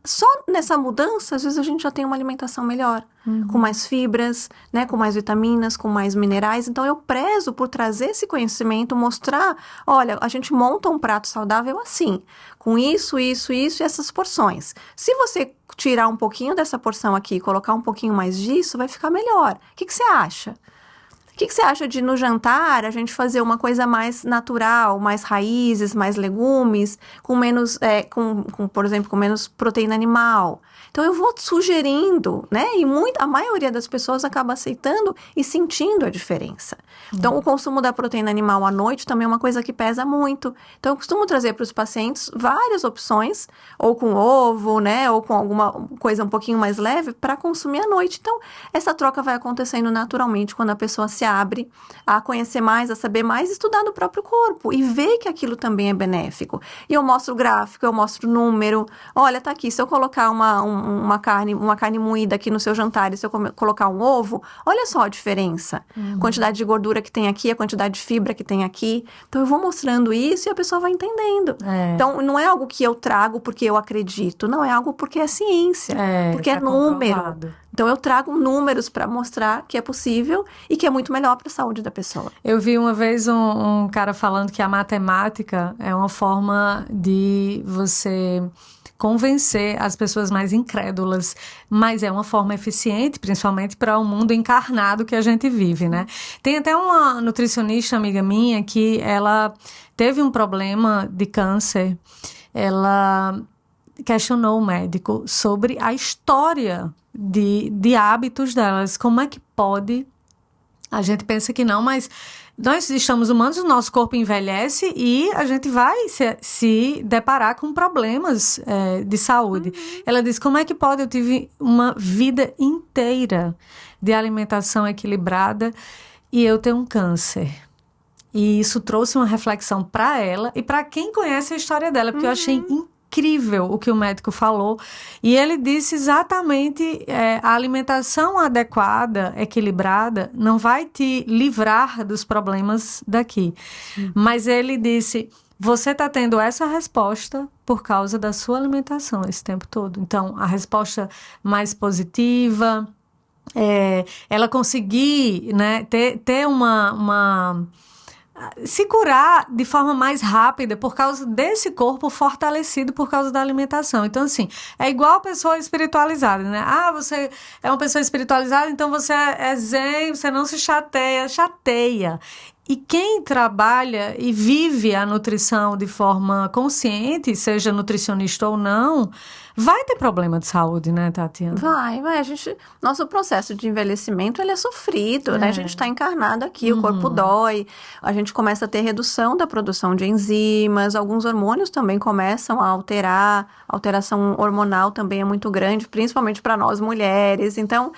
só nessa mudança, às vezes a gente já tem uma alimentação melhor. Com mais fibras, né, com mais vitaminas, com mais minerais. Então, eu prezo por trazer esse conhecimento, mostrar, olha, a gente monta um prato saudável assim, com isso e essas porções. Se você tirar um pouquinho dessa porção aqui e colocar um pouquinho mais disso, vai ficar melhor. O que você acha? O que você acha de, no jantar, a gente fazer uma coisa mais natural, mais raízes, mais legumes, com menos, por exemplo, com menos proteína animal? Então, eu vou sugerindo, né? E a maioria das pessoas acaba aceitando e sentindo a diferença. Então, o consumo da proteína animal à noite também é uma coisa que pesa muito. Então, eu costumo trazer para os pacientes várias opções, ou com ovo, né? Ou com alguma coisa um pouquinho mais leve, para consumir à noite. Então, essa troca vai acontecendo naturalmente quando a pessoa se abre a conhecer mais, a saber mais, estudar no próprio corpo e ver que aquilo também é benéfico. E eu mostro o gráfico, eu mostro o número. Olha, tá aqui, se eu colocar uma carne moída aqui no seu jantar e se eu colocar um ovo, olha só a diferença. Quantidade de gordura que tem aqui, a quantidade de fibra que tem aqui. Então, eu vou mostrando isso e a pessoa vai entendendo. Então, não é algo que eu trago porque eu acredito. Não, é algo porque é ciência. Porque é número. Comprovado. Então, eu trago números para mostrar que é possível e que é muito melhor para a saúde da pessoa. Eu vi uma vez um cara falando que a matemática é uma forma de você convencer as pessoas mais incrédulas, mas é uma forma eficiente, principalmente para o mundo encarnado que a gente vive, né? Tem até uma nutricionista amiga minha que ela teve um problema de câncer, ela questionou o médico sobre a história de hábitos delas, como é que pode, a gente pensa que não, mas nós estamos humanos, o nosso corpo envelhece e a gente vai se deparar com problemas de saúde. Ela disse, como é que pode, eu tive uma vida inteira de alimentação equilibrada e eu tenho um câncer. E isso trouxe uma reflexão para ela e para quem conhece a história dela, porque eu achei incrível o que o médico falou, e ele disse exatamente a alimentação adequada, equilibrada, não vai te livrar dos problemas daqui. Mas ele disse, você está tendo essa resposta por causa da sua alimentação esse tempo todo. Então, a resposta mais positiva, ela conseguir, né, ter se curar de forma mais rápida por causa desse corpo fortalecido por causa da alimentação. Então, assim, é igual a pessoa espiritualizada, né? Ah, você é uma pessoa espiritualizada, então você é zen, você não se chateia. Chateia. E quem trabalha e vive a nutrição de forma consciente, seja nutricionista ou não, vai ter problema de saúde, né, Tatiana? Vai. Nosso processo de envelhecimento, ele é sofrido, né? A gente está encarnado aqui, o corpo dói, a gente começa a ter redução da produção de enzimas, alguns hormônios também começam a alterar, a alteração hormonal também é muito grande, principalmente para nós mulheres. Então,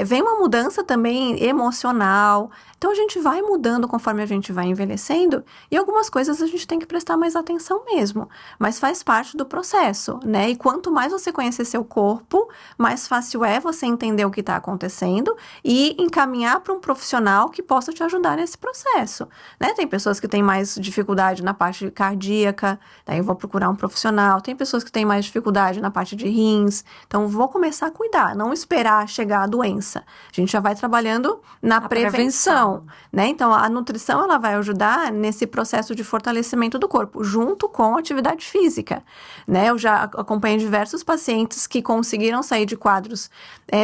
vem uma mudança também emocional. Então, a gente vai mudando conforme a gente vai envelhecendo e algumas coisas a gente tem que prestar mais atenção mesmo. Mas faz parte do processo, né? E quanto quanto mais você conhecer seu corpo, mais fácil é você entender o que está acontecendo e encaminhar para um profissional que possa te ajudar nesse processo, né? Tem pessoas que têm mais dificuldade na parte cardíaca, daí eu vou procurar um profissional. Tem pessoas que têm mais dificuldade na parte de rins, então vou começar a cuidar, não esperar chegar a doença. A gente já vai trabalhando na prevenção, né? Então, a nutrição, ela vai ajudar nesse processo de fortalecimento do corpo, junto com a atividade física, né? Eu já acompanhei diversos pacientes que conseguiram sair de quadros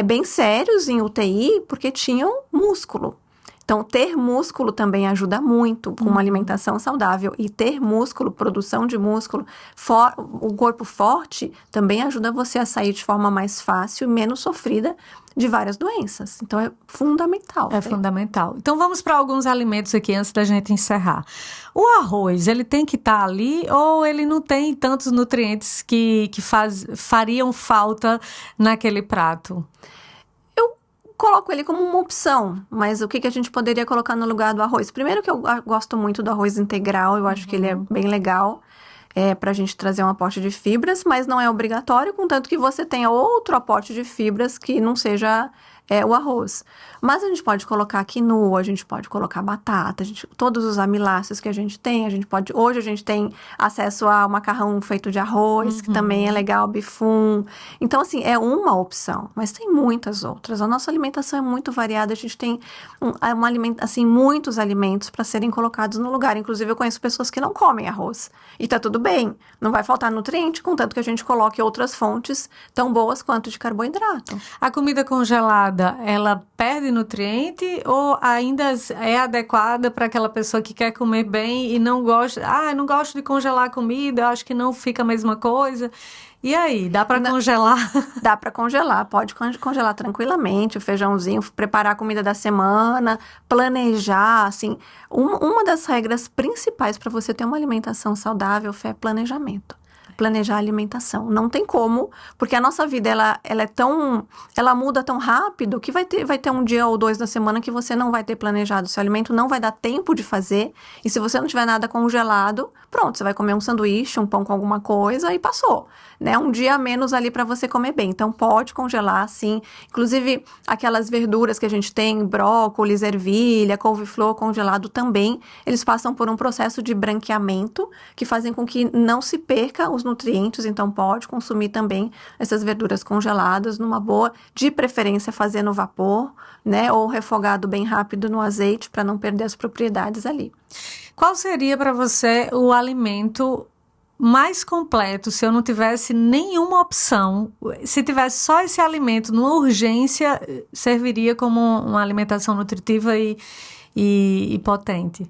bem sérios em UTI porque tinham músculo. Então, ter músculo também ajuda muito com uma alimentação saudável. E ter músculo, produção de músculo, o corpo forte também ajuda você a sair de forma mais fácil e menos sofrida de várias doenças. Então, é fundamental. É fundamental. Então, vamos para alguns alimentos aqui antes da gente encerrar. O arroz, ele tem que estar ali ou ele não tem tantos nutrientes que fariam falta naquele prato? Coloco ele como uma opção, mas o que a gente poderia colocar no lugar do arroz? Primeiro que eu gosto muito do arroz integral, eu acho que ele é bem legal para a gente trazer um aporte de fibras, mas não é obrigatório, contanto que você tenha outro aporte de fibras que não seja o arroz. Mas a gente pode colocar quinoa, a gente pode colocar batata, todos os amiláceos que a gente tem, hoje a gente tem acesso ao macarrão feito de arroz, que também é legal, bifum. Então, assim, é uma opção, mas tem muitas outras. A nossa alimentação é muito variada, a gente tem muitos alimentos para serem colocados no lugar. Inclusive, eu conheço pessoas que não comem arroz. E tá tudo bem, não vai faltar nutriente, contanto que a gente coloque outras fontes tão boas quanto de carboidrato. A comida congelada, ela perde nutriente ou ainda é adequada para aquela pessoa que quer comer bem e não gosta? Eu não gosto de congelar a comida, eu acho que não fica a mesma coisa. E aí, dá para congelar? Dá para congelar, pode congelar tranquilamente o feijãozinho, preparar a comida da semana, planejar, assim. Uma das regras principais para você ter uma alimentação saudável é planejamento. Planejar a alimentação. Não tem como, porque a nossa vida, ela muda tão rápido que vai ter um dia ou dois na semana que você não vai ter planejado. Seu alimento não vai dar tempo de fazer, e se você não tiver nada congelado, pronto, você vai comer um sanduíche, um pão com alguma coisa e passou, né? Um dia a menos ali para você comer bem. Então, pode congelar, sim. Inclusive, aquelas verduras que a gente tem, brócolis, ervilha, couve-flor congelado também, eles passam por um processo de branqueamento que fazem com que não se perca os nutrientes, então pode consumir também essas verduras congeladas numa boa, de preferência fazer no vapor, né, ou refogado bem rápido no azeite para não perder as propriedades ali. Qual seria para você o alimento mais completo se eu não tivesse nenhuma opção? Se tivesse só esse alimento numa urgência, serviria como uma alimentação nutritiva e potente?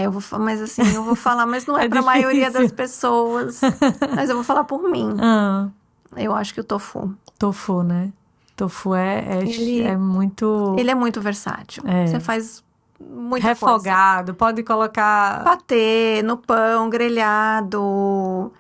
Eu vou falar, mas não é para a maioria das pessoas. Mas eu vou falar por mim. Eu acho que o tofu. Tofu, né? Tofu é muito... Ele é muito versátil. Você faz muita refogado, coisa. Pode colocar... patê, no pão, grelhado,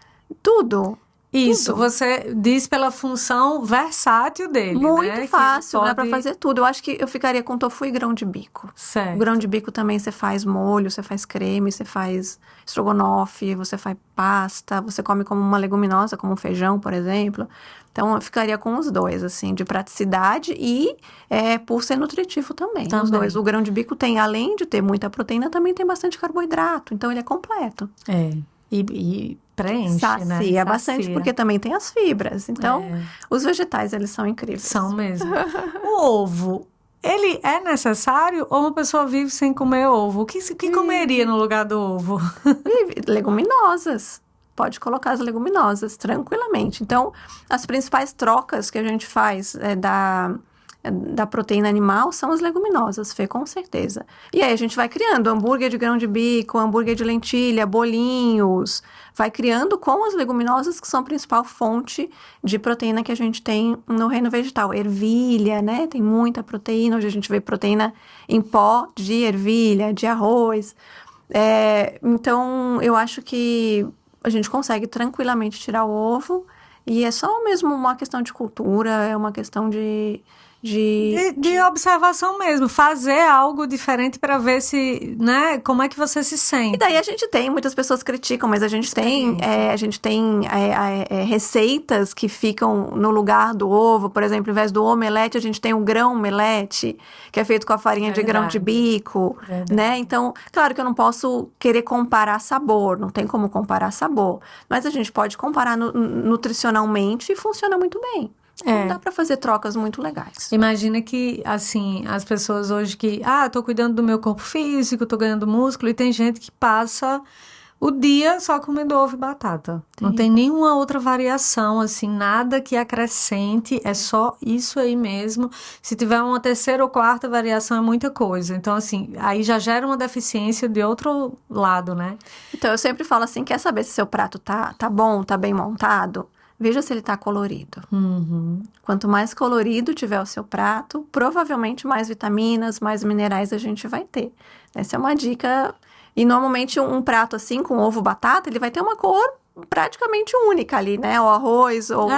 tudo. Isso, tudo. Você diz pela função versátil dele, muito né? Fácil, dá pra fazer tudo. Eu acho que eu ficaria com tofu e grão de bico. Certo. O grão de bico também você faz molho, você faz creme, você faz estrogonofe, você faz pasta, você come como uma leguminosa, como um feijão, por exemplo. Então, eu ficaria com os dois, assim, de praticidade e por ser nutritivo também. Os dois. O grão de bico tem, além de ter muita proteína, também tem bastante carboidrato. Então, ele é completo. E preenche, sacia, né? Sacia bastante, porque também tem as fibras. Então, os vegetais, eles são incríveis. São mesmo. O ovo, ele é necessário ou uma pessoa vive sem comer ovo? O que comeria no lugar do ovo? Leguminosas. Pode colocar as leguminosas, tranquilamente. Então, as principais trocas que a gente faz da proteína animal são as leguminosas, Fê, com certeza. E aí a gente vai criando hambúrguer de grão de bico, hambúrguer de lentilha, bolinhos, vai criando com as leguminosas, que são a principal fonte de proteína que a gente tem no reino vegetal. Ervilha, né? Tem muita proteína, hoje a gente vê proteína em pó de ervilha, de arroz. Então, eu acho que a gente consegue tranquilamente tirar o ovo, e é só mesmo uma questão de cultura, é uma questão de De observação mesmo, fazer algo diferente para ver se, né, como é que você se sente. E daí a gente tem, muitas pessoas criticam, mas a gente tem receitas que ficam no lugar do ovo. Por exemplo, ao invés do omelete, a gente tem o grão omelete, que é feito com a farinha de grão de bico, né? Então, claro que eu não posso querer comparar sabor, não tem como comparar sabor, mas a gente pode comparar nutricionalmente e funciona muito bem. Então, dá para fazer trocas muito legais. Imagina que, assim, as pessoas hoje que... tô cuidando do meu corpo físico, tô ganhando músculo. E tem gente que passa o dia só comendo ovo e batata. Sim. Não tem nenhuma outra variação, assim, nada que acrescente. É só isso aí mesmo. Se tiver uma terceira ou quarta variação, é muita coisa. Então, assim, aí já gera uma deficiência de outro lado, né? Então, eu sempre falo assim, quer saber se seu prato tá bom, tá bem montado? Veja se ele está colorido. Uhum. Quanto mais colorido tiver o seu prato, provavelmente mais vitaminas, mais minerais a gente vai ter. Essa é uma dica. E normalmente um prato assim, com ovo, batata, ele vai ter uma cor praticamente única ali, né? O arroz, ou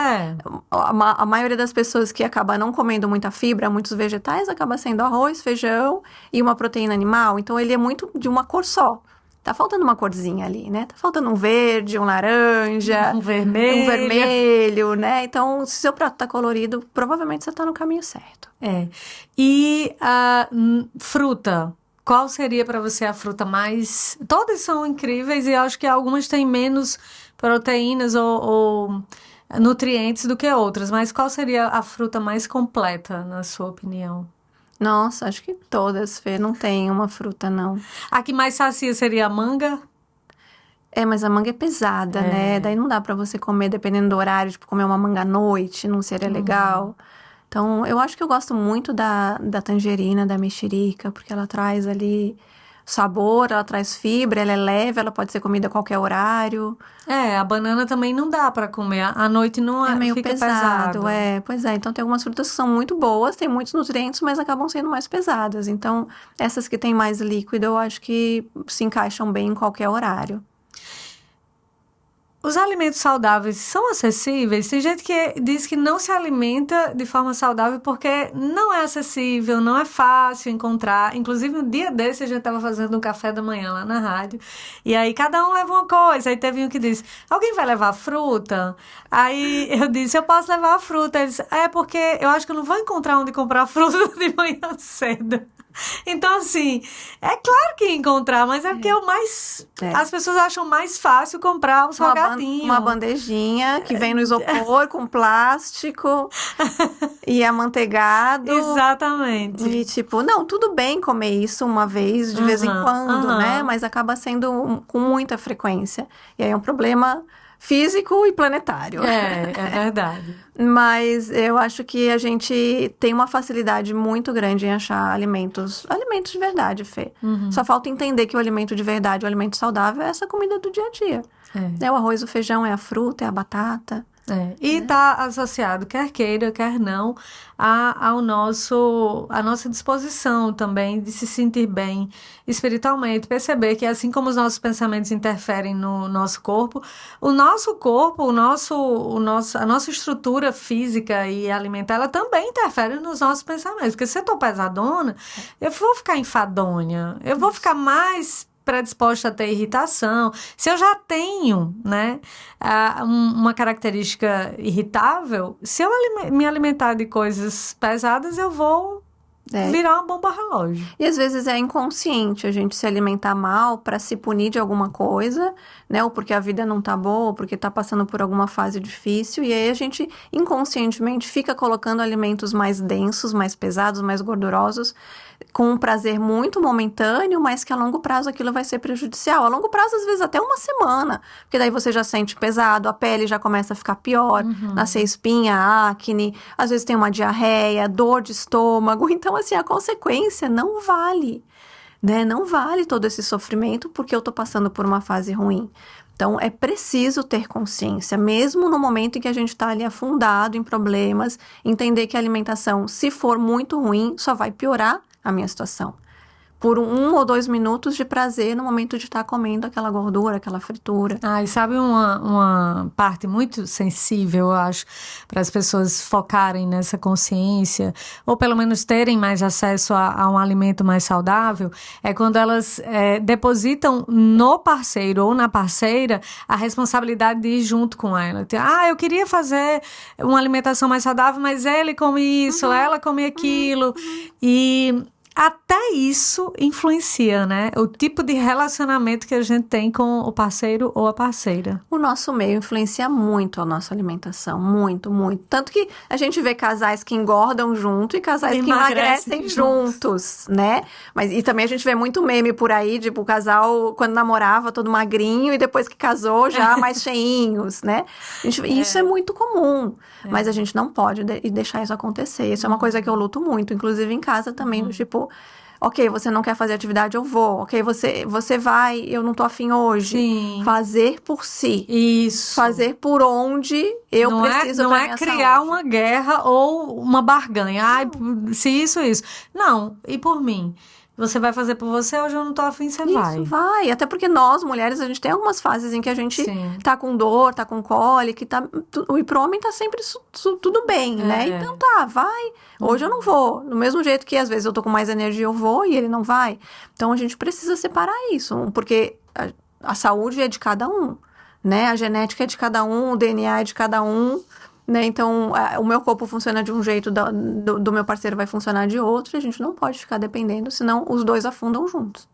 a maioria das pessoas que acaba não comendo muita fibra, muitos vegetais, acaba sendo arroz, feijão e uma proteína animal. Então, ele é muito de uma cor só. Tá faltando uma corzinha ali, né? Tá faltando um verde, um laranja, um vermelho, né? Então, se seu prato tá colorido, provavelmente você tá no caminho certo. E a fruta? Qual seria para você a fruta mais... Todas são incríveis e eu acho que algumas têm menos proteínas ou nutrientes do que outras. Mas qual seria a fruta mais completa, na sua opinião? Nossa, acho que todas, Fê. Não tem uma fruta, não. A que mais sacia seria a manga? Mas a manga é pesada, né? Daí não dá pra você comer, dependendo do horário, tipo, comer uma manga à noite, não seria legal. Então, eu acho que eu gosto muito da tangerina, da mexerica, porque ela traz ali sabor, ela traz fibra, ela é leve, ela pode ser comida a qualquer horário. A banana também não dá pra comer. À noite não meio fica pesado. Pois é. Então, tem algumas frutas que são muito boas, tem muitos nutrientes, mas acabam sendo mais pesadas. Então, essas que têm mais líquido, eu acho que se encaixam bem em qualquer horário. Os alimentos saudáveis são acessíveis? Tem gente que diz que não se alimenta de forma saudável porque não é acessível, não é fácil encontrar. Inclusive, um dia desse, a gente estava fazendo um café da manhã lá na rádio. E aí, cada um leva uma coisa. Aí teve um que disse, alguém vai levar fruta? Aí eu disse, eu posso levar a fruta. Ele disse, porque eu acho que eu não vou encontrar onde comprar fruta de manhã cedo. Então, assim, é claro que ia encontrar, mas é porque as pessoas acham mais fácil comprar o salgadinho. Uma bandejinha que vem no isopor com plástico e amanteigado. Exatamente. E tipo, não, tudo bem comer isso uma vez, de vez em quando, né? Mas acaba sendo com muita frequência. E aí é um problema físico e planetário. É verdade. Mas eu acho que a gente tem uma facilidade muito grande em achar alimentos de verdade, Fê. Só falta entender que o alimento de verdade, o alimento saudável, é essa comida do dia a dia. É o arroz, o feijão, é a fruta, é a batata. E está associado, quer queira, quer não, à nossa disposição também de se sentir bem espiritualmente, perceber que assim como os nossos pensamentos interferem no nosso corpo, a nossa estrutura física e alimentar, ela também interfere nos nossos pensamentos, porque se eu estou pesadona, eu vou ficar enfadonha, eu vou ficar mais predisposta a ter irritação. Se eu já tenho, né, uma característica irritável, se eu me alimentar de coisas pesadas, eu vou virar uma bomba relógio. E às vezes é inconsciente a gente se alimentar mal para se punir de alguma coisa, né? Ou porque a vida não tá boa, ou porque tá passando por alguma fase difícil. E aí a gente inconscientemente fica colocando alimentos mais densos, mais pesados, mais gordurosos, com um prazer muito momentâneo, mas que a longo prazo aquilo vai ser prejudicial. A longo prazo, às vezes, até uma semana. Porque daí você já sente pesado, a pele já começa a ficar pior, nascer espinha, acne, às vezes tem uma diarreia, dor de estômago. Então, assim, a consequência não vale, né? Não vale todo esse sofrimento porque eu tô passando por uma fase ruim. Então, é preciso ter consciência, mesmo no momento em que a gente está ali afundado em problemas, entender que a alimentação, se for muito ruim, só vai piorar a minha situação. por 1 ou 2 minutos de prazer no momento de estar comendo aquela gordura, aquela fritura. E sabe uma parte muito sensível, eu acho, para as pessoas focarem nessa consciência, ou pelo menos terem mais acesso a um alimento mais saudável, é quando elas depositam no parceiro ou na parceira a responsabilidade de ir junto com ela. Eu queria fazer uma alimentação mais saudável, mas ele come isso, ela come aquilo, e até isso influencia, né? O tipo de relacionamento que a gente tem com o parceiro ou a parceira. O nosso meio influencia muito a nossa alimentação, muito, muito. Tanto que a gente vê casais que engordam junto e casais que emagrecem juntos, né? E também a gente vê muito meme por aí, tipo, o casal, quando namorava, todo magrinho, e depois que casou, já mais cheinhos, né? Isso é muito comum, mas a gente não pode deixar isso acontecer. Isso é uma coisa que eu luto muito, inclusive em casa também, do tipo... Ok, você não quer fazer atividade, eu vou. Ok, você vai, eu não tô afim hoje. Sim. Fazer por si. Isso. Fazer por onde eu preciso pra minha saúde. Não é criar uma guerra ou uma barganha. Se isso. Não, e por mim? Você vai fazer por você, hoje eu não tô afim, você vai. Isso, vai. Até porque nós, mulheres, a gente tem algumas fases em que a gente tá com dor, tá com cólica, e pro homem tá sempre tudo bem, né? Então vai. Hoje eu não vou. Do mesmo jeito que às vezes eu tô com mais energia, eu vou e ele não vai. Então a gente precisa separar isso, porque a saúde é de cada um, né? A genética é de cada um, o DNA é de cada um. Né? Então, o meu corpo funciona de um jeito, do meu parceiro vai funcionar de outro, e a gente não pode ficar dependendo, senão os dois afundam juntos.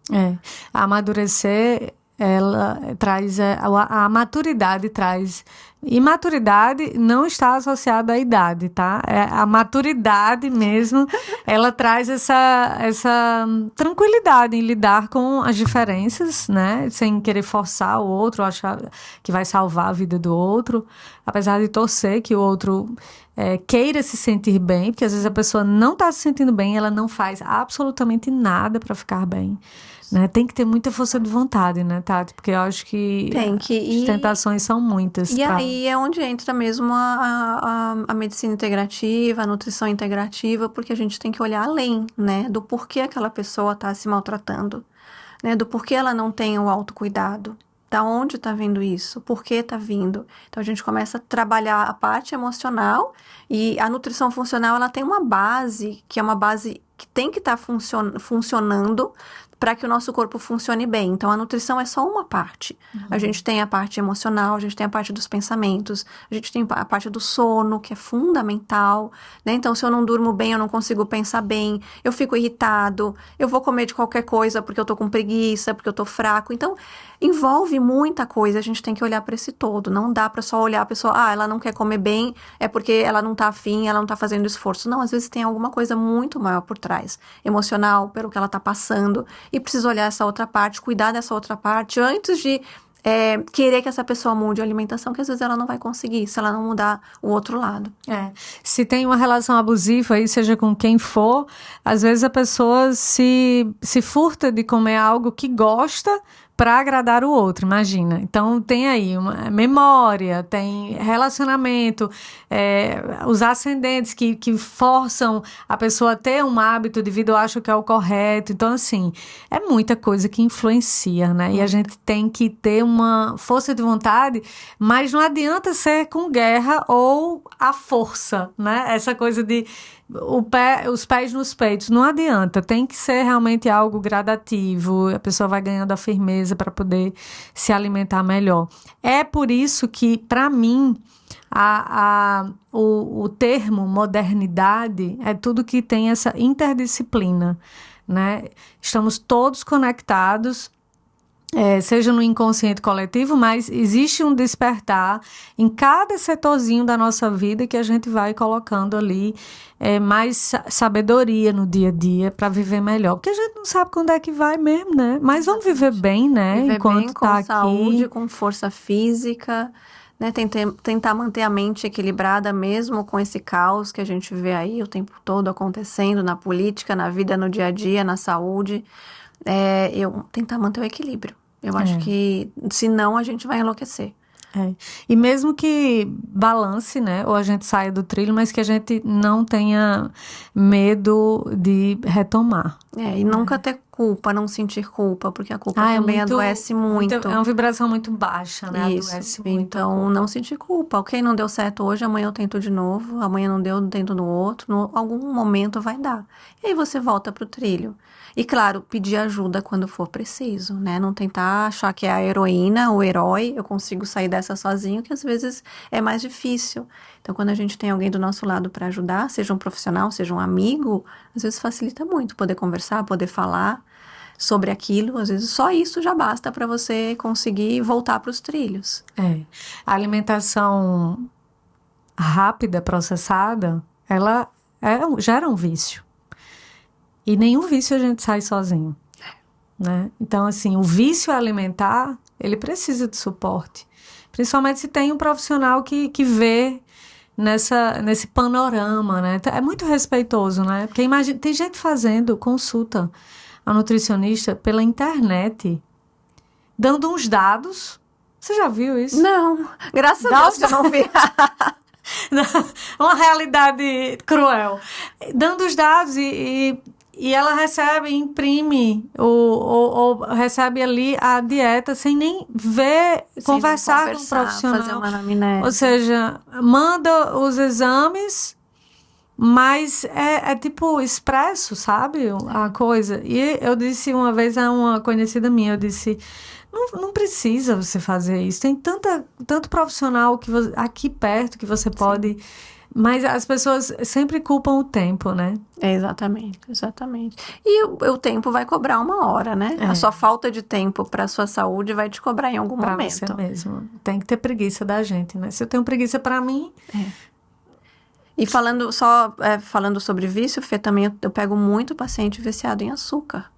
Amadurecer, ela traz, a maturidade traz... E maturidade não está associada à idade, tá? A maturidade mesmo, ela traz essa tranquilidade em lidar com as diferenças, né? Sem querer forçar o outro, achar que vai salvar a vida do outro. Apesar de torcer que o outro queira se sentir bem, porque às vezes a pessoa não está se sentindo bem, ela não faz absolutamente nada para ficar bem. Né? Tem que ter muita força de vontade, né, Tati? Porque eu acho que as tentações são muitas. E aí é onde entra mesmo a medicina integrativa, a nutrição integrativa, porque a gente tem que olhar além, né? Do porquê aquela pessoa está se maltratando, né? Do porquê ela não tem o autocuidado. Da onde está vindo isso? Por que está vindo? Então, a gente começa a trabalhar a parte emocional, e a nutrição funcional, ela tem uma base, que é uma base que tem que estar funcionando para que o nosso corpo funcione bem. Então, a nutrição é só uma parte. A gente tem a parte emocional, a gente tem a parte dos pensamentos, a gente tem a parte do sono, que é fundamental, né? Então, se eu não durmo bem, eu não consigo pensar bem, eu fico irritado, eu vou comer de qualquer coisa porque eu tô com preguiça, porque eu tô fraco. Então, envolve muita coisa, a gente tem que olhar para esse todo. Não dá para só olhar a pessoa, ela não quer comer bem, é porque ela não tá afim, ela não tá fazendo esforço. Não, às vezes tem alguma coisa muito maior por trás, emocional, pelo que ela tá passando, e precisa olhar essa outra parte, cuidar dessa outra parte, antes de querer que essa pessoa mude a alimentação, que às vezes ela não vai conseguir, se ela não mudar o outro lado. Se tem uma relação abusiva aí, seja com quem for, às vezes a pessoa se furta de comer algo que gosta para agradar o outro, imagina. Então, tem aí uma memória, tem relacionamento, os ascendentes que forçam a pessoa a ter um hábito de vida, eu acho que é o correto. Então, assim, é muita coisa que influencia, né? E a gente tem que ter uma força de vontade, mas não adianta ser com guerra ou à força, né? Essa coisa de os pés nos peitos, não adianta, tem que ser realmente algo gradativo, a pessoa vai ganhando a firmeza para poder se alimentar melhor. É por isso que, para mim, o termo modernidade é tudo que tem essa interdisciplina, né? Estamos todos conectados, seja no inconsciente coletivo, mas existe um despertar em cada setorzinho da nossa vida que a gente vai colocando ali mais sabedoria no dia a dia para viver melhor. Porque a gente não sabe quando é que vai mesmo, né? Mas vamos viver bem, né? Viver enquanto bem, com saúde, com força física, né? Tentar manter a mente equilibrada mesmo com esse caos que a gente vê aí o tempo todo acontecendo na política, na vida, no dia a dia, na saúde. Tentar manter o equilíbrio. Eu acho que, senão, a gente vai enlouquecer. E mesmo que balance, né? Ou a gente saia do trilho, mas que a gente não tenha medo de retomar. E nunca ter culpa, não sentir culpa, porque a culpa também adoece muito. É uma vibração muito baixa, né? Isso. Adoece muito. Então, não sentir culpa. Ok, não deu certo hoje, amanhã eu tento de novo. Amanhã não deu, eu tento no outro. Algum momento vai dar. E aí você volta pro trilho. E, claro, pedir ajuda quando for preciso, né? Não tentar achar que é a heroína, o herói, eu consigo sair dessa sozinho, que às vezes é mais difícil. Então, quando a gente tem alguém do nosso lado para ajudar, seja um profissional, seja um amigo, às vezes facilita muito poder conversar, poder falar sobre aquilo. Às vezes só isso já basta para você conseguir voltar para os trilhos. A alimentação rápida, processada, ela gera um vício. E nenhum vício a gente sai sozinho, né? Então, assim, o vício alimentar, ele precisa de suporte. Principalmente se tem um profissional que vê nesse panorama, né? É muito respeitoso, né? Porque imagina, tem gente fazendo consulta a nutricionista pela internet, dando uns dados. Você já viu isso? Não, graças a Deus que eu não vi. Uma realidade cruel. Dando os dados e ela recebe, imprime ou recebe ali a dieta sem nem ver, conversar com o profissional. Fazer uma anamnese. Ou seja, manda os exames, mas é tipo expresso, sabe? A coisa. E eu disse uma vez a uma conhecida minha, eu disse, não precisa você fazer isso. Tem tanto profissional aqui perto que você pode... Mas as pessoas sempre culpam o tempo, né? Exatamente. E o tempo vai cobrar uma hora, né? A sua falta de tempo para a sua saúde vai te cobrar em algum momento. Pra você mesmo. Tem que ter preguiça da gente, né? Se eu tenho preguiça para mim... E falando sobre vício, Fê, também eu pego muito paciente viciado em açúcar.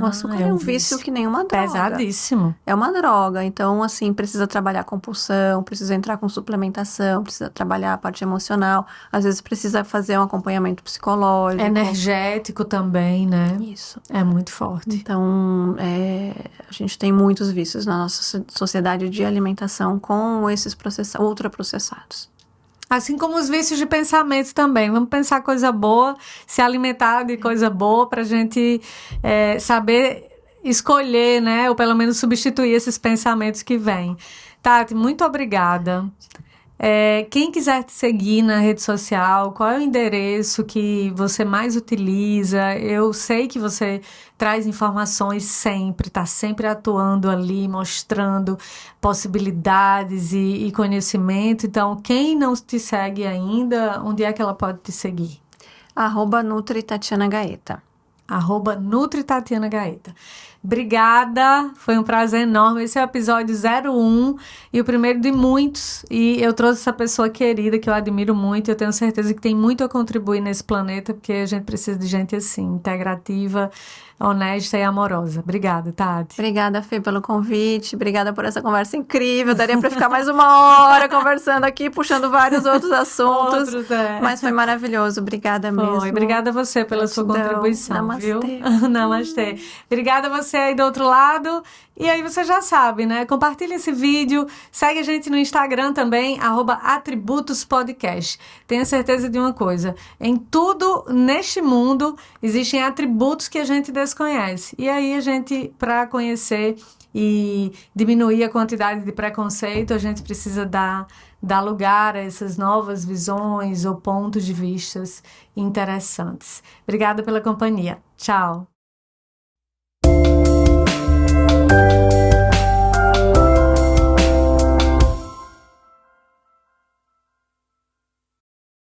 O açúcar é um vício que nem uma droga. Pesadíssimo. É uma droga. Então, assim, precisa trabalhar compulsão, precisa entrar com suplementação, precisa trabalhar a parte emocional. Às vezes precisa fazer um acompanhamento psicológico. Energético também, né? Isso. É muito forte. Então, a gente tem muitos vícios na nossa sociedade de alimentação com esses ultraprocessados. Assim como os vícios de pensamento também. Vamos pensar coisa boa, se alimentar de coisa boa pra gente saber escolher, né? Ou pelo menos substituir esses pensamentos que vêm. Tati, muito obrigada. Quem quiser te seguir na rede social, qual é o endereço que você mais utiliza? Eu sei que você traz informações sempre, está sempre atuando ali, mostrando possibilidades e conhecimento. Então, quem não te segue ainda, onde é que ela pode te seguir? @NutriTatianaGaeta. @NutriTatianaGaeta. Obrigada, foi um prazer enorme. Esse é o episódio 01 e o primeiro de muitos. E eu trouxe essa pessoa querida que eu admiro muito. Eu tenho certeza que tem muito a contribuir nesse planeta, porque a gente precisa de gente assim, integrativa, honesta e amorosa. Obrigada, Tati. Obrigada, Fê, pelo convite. Obrigada por essa conversa incrível. Daria para ficar mais uma hora conversando aqui, puxando vários outros assuntos. Mas foi maravilhoso. Obrigada mesmo. Obrigada a você pela sua contribuição. Namastê. Viu? Namastê. Obrigada a você aí do outro lado. E aí você já sabe, né? Compartilha esse vídeo. Segue a gente no Instagram também, @atributospodcast. Tenha certeza de uma coisa. Em tudo neste mundo existem atributos que a gente desconhece. E aí a gente, para conhecer e diminuir a quantidade de preconceito, a gente precisa dar lugar a essas novas visões ou pontos de vistas interessantes. Obrigada pela companhia. Tchau.